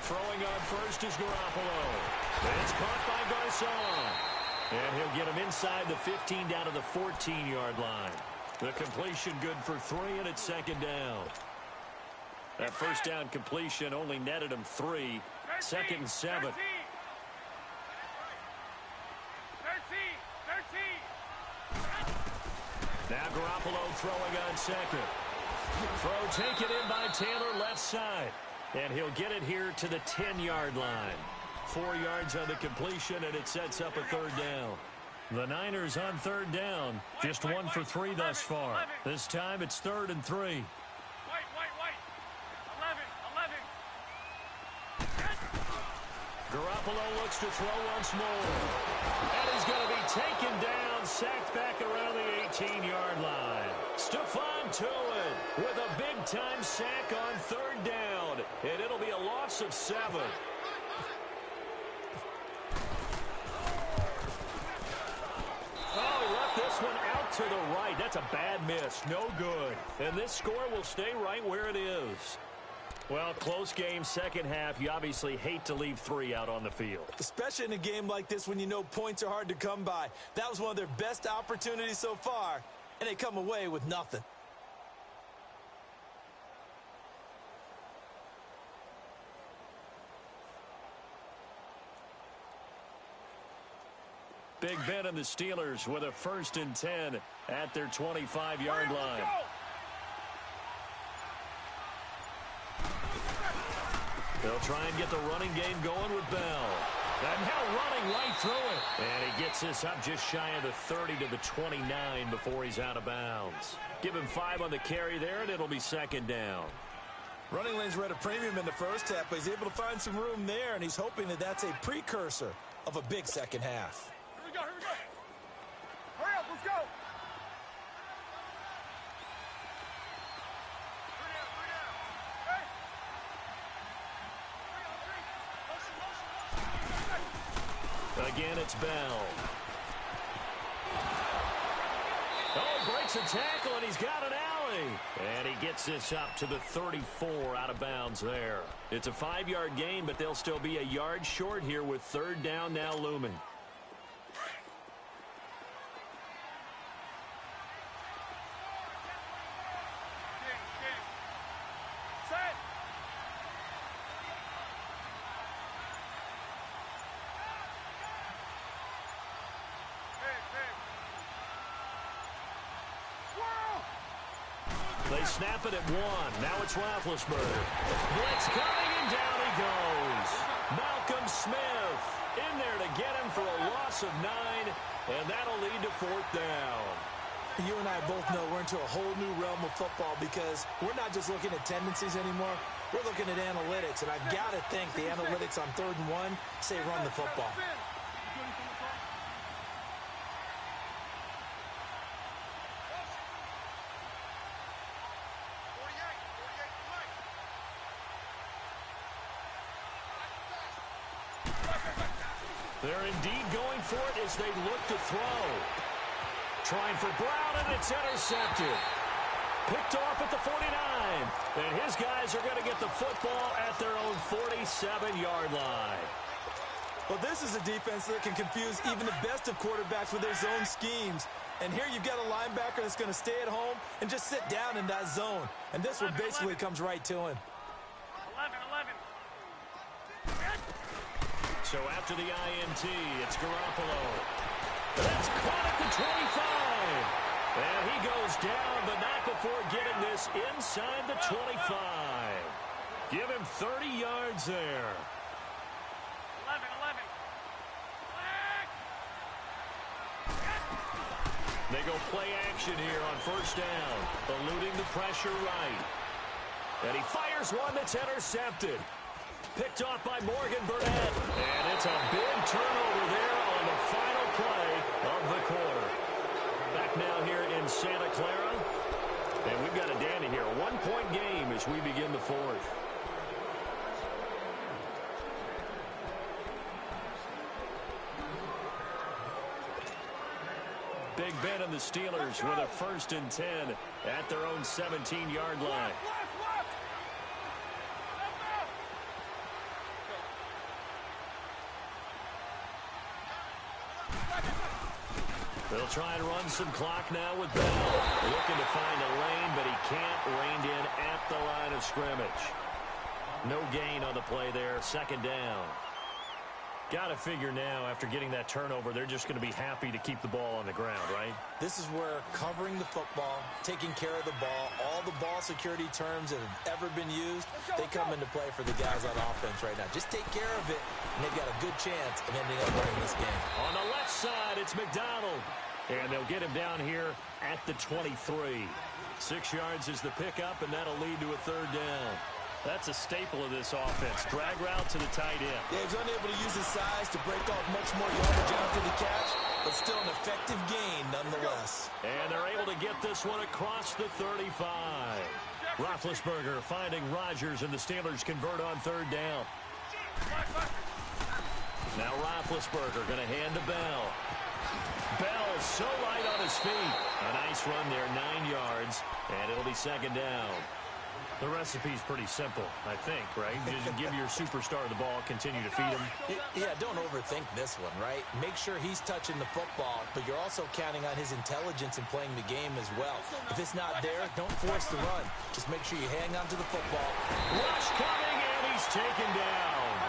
Throwing on first is Garoppolo. It's caught by Garcon. And he'll get him inside the 15 down to the 14-yard line. The completion good for 3, and it's second down. That first down completion only netted him 3. Second and 7. 13. Now Garoppolo throwing on second. Throw taken in by Taylor left side. And he'll get it here to the 10-yard line. 4 yards on the completion, and it sets up a third down. The Niners on third down. Just 1 for 3 thus far. This time it's 3rd and 3. Garoppolo looks to throw once more. And he's going to be taken down, sacked back around the 18-yard line. Stephon Tuitt with a big-time sack on third down. And it'll be a loss of 7. Oh, he left this one out to the right. That's a bad miss. No good. And this score will stay right where it is. Well, close game, second half. You obviously hate to leave 3 out on the field. Especially in a game like this when you know points are hard to come by. That was one of their best opportunities so far, and they come away with nothing. Big Ben and the Steelers with a 1st and 10 at their 25-yard line. They'll try and get the running game going with Bell. And now running right through it. And he gets this up just shy of the 30 to the 29 before he's out of bounds. Give him 5 on the carry there, and it'll be second down. Running lanes were at a premium in the first half, but he's able to find some room there, and he's hoping that that's a precursor of a big second half. Here we go. Hurry up, let's go. Again, it's Bell. Oh, breaks a tackle, and he's got an alley. And he gets this up to the 34 out of bounds there. It's a 5-yard gain, but they'll still be a yard short here with third down now looming. They snap it at 1. Now it's Roethlisberger. Blitz coming, and down he goes. Malcolm Smith in there to get him for a loss of 9, and that'll lead to 4th down. You and I both know we're into a whole new realm of football because we're not just looking at tendencies anymore. We're looking at analytics, and I've got to think the analytics on 3rd and 1 say run the football. They're indeed going for it as they look to throw. Trying for Brown, and it's intercepted. Picked off at the 49. And his guys are going to get the football at their own 47-yard line. Well, this is a defense that can confuse even the best of quarterbacks with their zone schemes. And here you've got a linebacker that's going to stay at home and just sit down in that zone. And this one basically comes right to him. 11. So after the INT, it's Garoppolo. That's caught at the 25. And he goes down, but not before getting this inside the 25. Give him 30 yards there. 11. They go play action here on first down, eluding the pressure right. And he fires one that's intercepted. Picked off by Morgan Burnett. And it's a big turnover there on the final play of the quarter. Back now here in Santa Clara. And we've got a dandy here. A one-point game as we begin the fourth. Big Ben and the Steelers with a 1st and 10 at their own 17-yard line. They'll try and run some clock now with Bell. Looking to find a lane, but he can't. Reined in at the line of scrimmage. No gain on the play there. 2nd down. Got to figure now, after getting that turnover, they're just going to be happy to keep the ball on the ground, right? This is where covering the football, taking care of the ball, all the ball security terms that have ever been used, they come into play for the guys on offense right now. Just take care of it, and they've got a good chance of ending up winning this game. On the left side, it's McDonald. And they'll get him down here at the 23. 6 yards is the pickup, and that'll lead to a 3rd down. That's a staple of this offense. Drag route to the tight end. Yeah, he's unable to use his size to break off much more yardage after the catch, but still an effective gain nonetheless. And they're able to get this one across the 35. Roethlisberger finding Rodgers, and the Steelers convert on 3rd down. Now Roethlisberger going to hand to Bell. Bell so light on his feet. A nice run there, 9 yards, and it'll be 2nd down. The recipe's pretty simple, I think, right? Just give your superstar the ball, continue to feed him. Yeah, don't overthink this one, right? Make sure he's touching the football, but you're also counting on his intelligence in playing the game as well. If it's not there, don't force the run. Just make sure you hang on to the football. Rush coming, and he's taken down.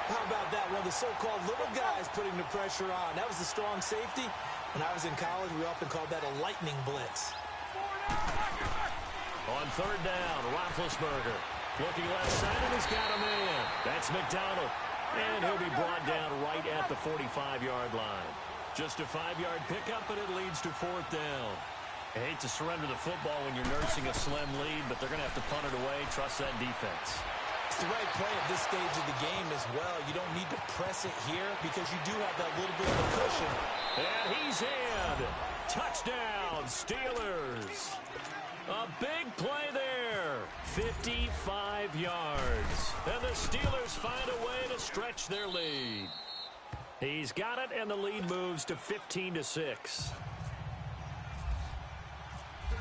How about that? One of the so-called little guys putting the pressure on. That was the strong safety. When I was in college, we often called that a lightning blitz. On 3rd down, Roethlisberger looking left side, and he's got a man. That's McDonald. And he'll be brought down right at the 45-yard line. Just a 5-yard pickup, but it leads to 4th down. I hate to surrender the football when you're nursing a slim lead, but they're going to have to punt it away. Trust that defense. It's the right play at this stage of the game as well. You don't need to press it here because you do have that little bit of a cushion. And he's in. Touchdown, Steelers. A big play there. 55 yards. And the Steelers find a way to stretch their lead. He's got it, and the lead moves to 15-6.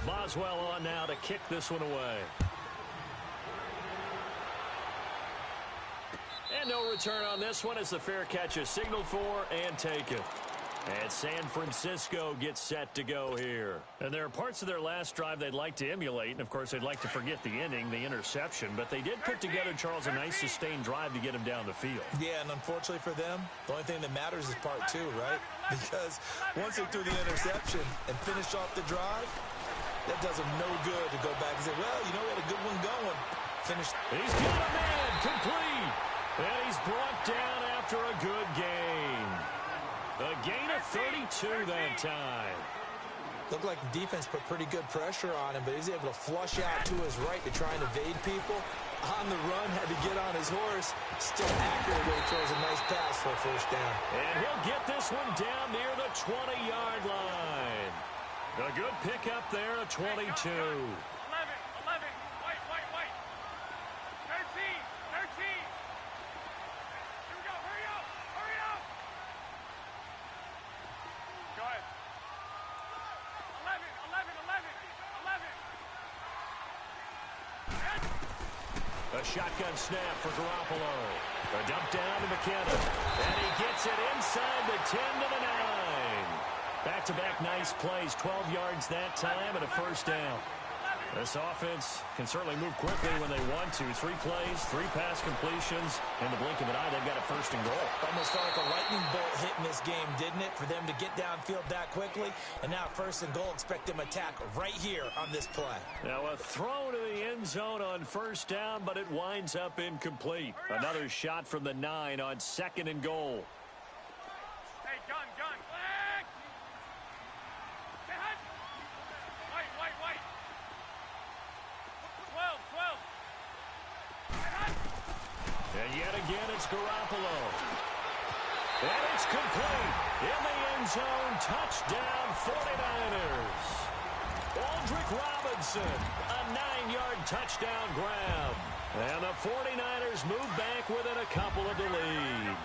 Boswell on now to kick this one away. And no return on this one as the fair catch is signaled for and taken. And San Francisco gets set to go here. And there are parts of their last drive they'd like to emulate. And, of course, they'd like to forget the inning, the interception. But they did put together, Charles, a nice sustained drive to get him down the field. Yeah, and unfortunately for them, the only thing that matters is part 2, right? Because once they threw the interception and finished off the drive, that does them no good to go back and say, well, you know, we had a good one going. Finished. He's got a man complete. And he's brought down after a good game. A gain of 32 that time. Looked like the defense put pretty good pressure on him, but he's able to flush out to his right to try and evade people. On the run, had to get on his horse. Still accurate when he throws a nice pass for a 1st down. And he'll get this one down near the 20-yard line. A good pickup there, a 22. 11. White. 13. Here we go. Hurry up. Go ahead. 11. A shotgun snap for Garoppolo. A dump down to McKenna. And he gets it inside the 10 to the 9. Back-to-back nice plays, 12 yards that time and a 1st down. This offense can certainly move quickly when they want to. 3 plays, 3 pass completions. In the blink of an eye, they've got it first and goal. Almost felt like a lightning bolt hit in this game, didn't it? For them to get downfield that quickly. And now first and goal, expect them to attack right here on this play. Now a throw to the end zone on first down, but it winds up incomplete. Another shot from the 9 on second and goal. Hey, gun. Wait. 12. And yet again, it's Garoppolo. And it's complete. In the end zone, touchdown 49ers. Aldrick Robinson, a 9-yard touchdown grab. And the 49ers move back within a couple of the lead.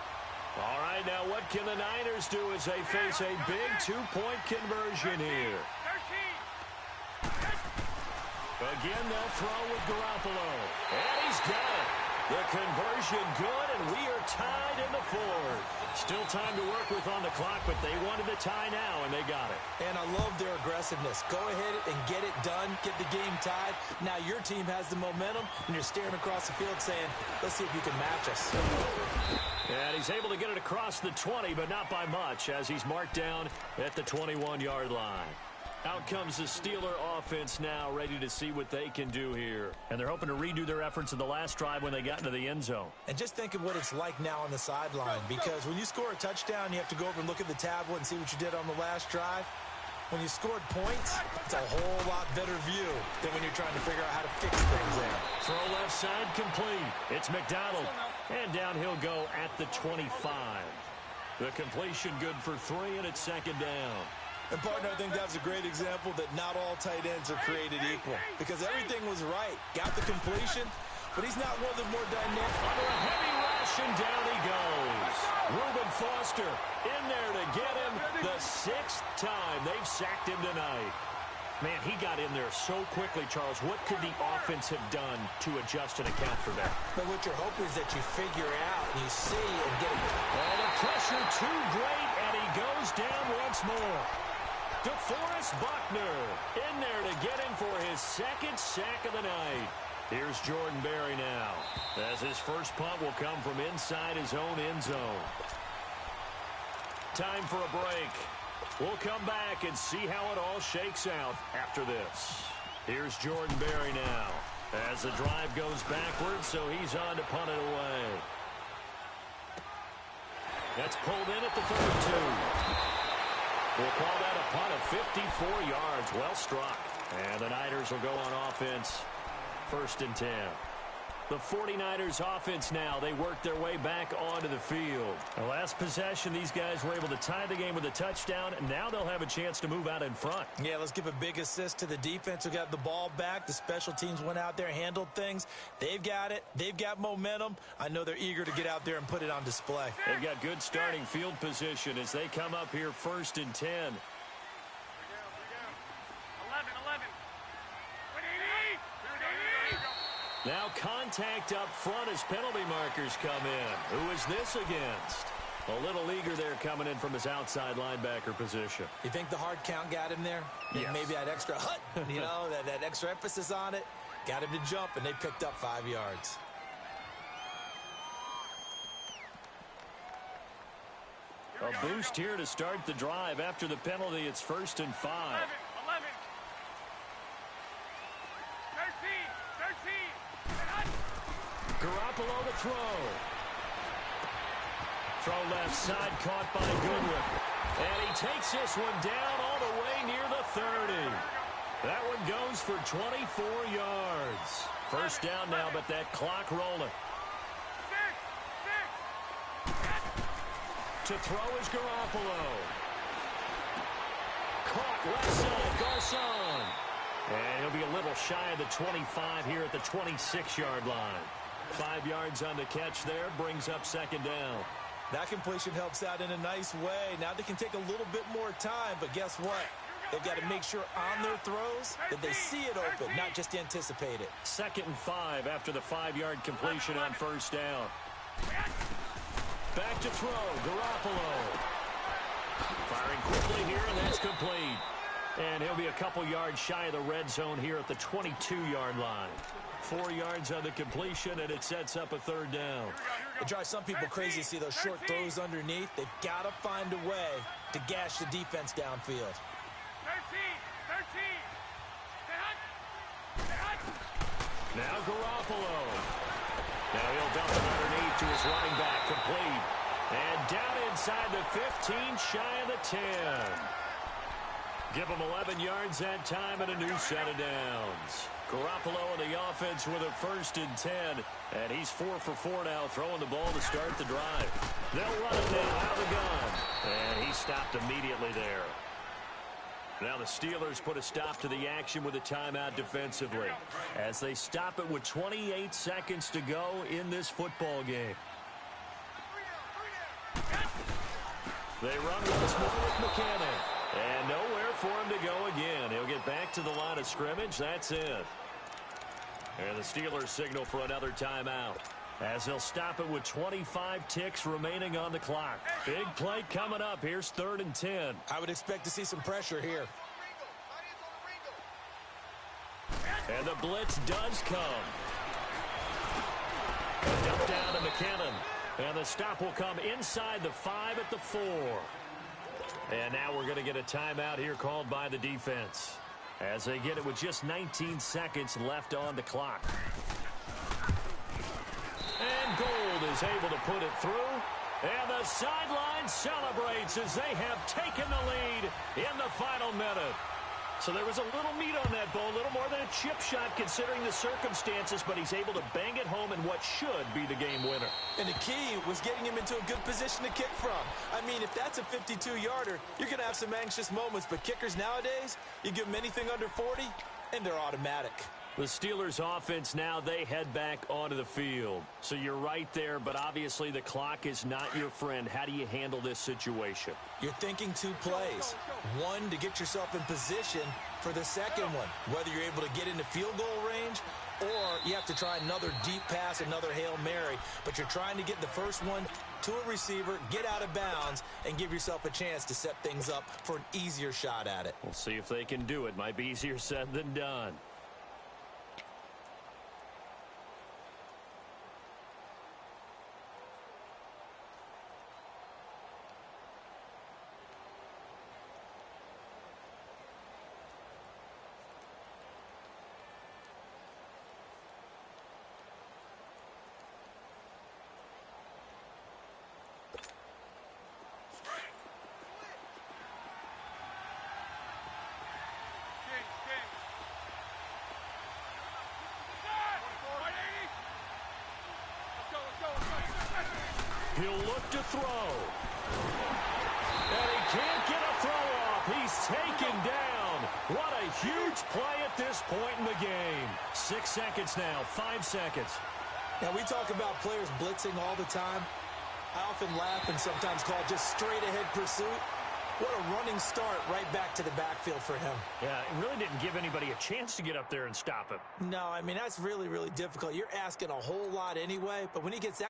All right, now what can the Niners do as they face a big 2-point conversion here? 13. Again, they'll throw with Garoppolo. And he's got it. The conversion good, and we are tied in the 4th. Still time to work with on the clock, but they wanted the tie now, and they got it. And I love their aggressiveness. Go ahead and get it done. Get the game tied. Now your team has the momentum, and you're staring across the field saying, let's see if you can match us. And he's able to get it across the 20, but not by much, as he's marked down at the 21-yard line. Out comes the Steeler offense now, ready to see what they can do here. And they're hoping to redo their efforts in the last drive when they got into the end zone. And just think of what it's like now on the sideline, because when you score a touchdown, you have to go over and look at the tablet and see what you did on the last drive. When you scored points, it's a whole lot better view than when you're trying to figure out how to fix things there. Throw left side complete. It's McDonald. And down he'll go at the 25. The completion good for 3, and it's second down. And, partner, I think that's a great example that not all tight ends are created equal, because everything was right. Got the completion, but he's not one of the more dynamic. Under a heavy rush, and down he goes. Reuben Foster in there to get him the 6th time. They've sacked him tonight. Man, he got in there so quickly, Charles. What could the offense have done to adjust and account for that? But what you're hoping is that you figure out, and you see, and get it. Oh, the pressure too great, and he goes down once more. DeForest Buckner in there to get him for his 2nd sack of the night. Here's Jordan Berry now, as his first punt will come from inside his own end zone. Time for a break. We'll come back and see how it all shakes out after this. Here's Jordan Berry now, as the drive goes backwards, so he's on to punt it away. That's pulled in at the 32. We'll call that a punt of 54 yards. Well struck. And the Niners will go on offense. 1st and 10. The 49ers offense now. They work their way back onto the field. The last possession, these guys were able to tie the game with a touchdown, and now they'll have a chance to move out in front. Yeah, let's give a big assist to the defense who got the ball back. The special teams went out there, handled things. They've got it. They've got momentum. I know they're eager to get out there and put it on display. They've got good starting field position as they come up here 1st and 10. 11. Now contact up front as penalty markers come in. Who is this against? A little eager there coming in from his outside linebacker position. You think the hard count got him there? Yes. Maybe that extra that extra emphasis on it. Got him to jump, and they picked up 5 yards. A boost here to start the drive. After the penalty, it's 1st and 5. 11. 13. Garoppolo to throw. Throw left side, caught by Goodwin. And he takes this one down all the way near the 30. That one goes for 24 yards. 1st down now, but that clock rolling. 6. To throw is Garoppolo. Caught left side, Garcon. And he'll be a little shy of the 25 here at the 26-yard line. 5 yards on the catch there, brings up 2nd down. That completion helps out in a nice way. Now they can take a little bit more time, but guess what? They've got to make sure on their throws that they see it open, not just anticipate it. 2nd and 5 after the 5-yard completion on 1st down. Back to throw, Garoppolo. Firing quickly here, and that's complete. And he'll be a couple yards shy of the red zone here at the 22-yard line. 4 yards on the completion, and it sets up a third down. It drives some people crazy to see those short throws underneath. They've got to find a way to gash the defense downfield. 13. Now Garoppolo. Now he'll dump it underneath to his running back, complete. And down inside the 15, shy of the 10. Give him 11 yards that time and a new set of downs. Garoppolo and the offense with a 1st and 10. And he's 4 for 4 now, throwing the ball to start the drive. They'll run it now out of the gun. And he stopped immediately there. Now the Steelers put a stop to the action with a timeout defensively as they stop it with 28 seconds to go in this football game. They run with this one with McKinnon. And nowhere for him to go again. He'll get back to the line of scrimmage. That's it. And the Steelers signal for another timeout as they'll stop it with 25 ticks remaining on the clock. Big play coming up. Here's 3rd and 10. I would expect to see some pressure here. And the blitz does come. And dump down to McKinnon. And the stop will come inside the 5 at the 4. And now we're going to get a timeout here called by the defense as they get it with just 19 seconds left on the clock. And Gold is able to put it through. And the sideline celebrates as they have taken the lead in the final minute. So there was a little meat on that ball, a little more than a chip shot considering the circumstances, but he's able to bang it home in what should be the game winner. And the key was getting him into a good position to kick from. I mean, if that's a 52-yarder, you're going to have some anxious moments, but kickers nowadays, you give them anything under 40, and they're automatic. The Steelers offense now, they head back onto the field. So you're right there, but obviously the clock is not your friend. How do you handle this situation? You're thinking 2 plays. One, to get yourself in position for the second one, whether you're able to get into field goal range or you have to try another deep pass, another Hail Mary. But you're trying to get the first one to a receiver, get out of bounds, and give yourself a chance to set things up for an easier shot at it. We'll see if they can do it. Might be easier said than done. He'll look to throw. And he can't get a throw off. He's taken down. What a huge play at this point in the game. 6 seconds now, 5 seconds. Now, we talk about players blitzing all the time. I often laugh and sometimes call it just straight-ahead pursuit. What a running start right back to the backfield for him. Yeah, it really didn't give anybody a chance to get up there and stop him. No, I mean, that's really, really difficult. You're asking a whole lot anyway, but when he gets that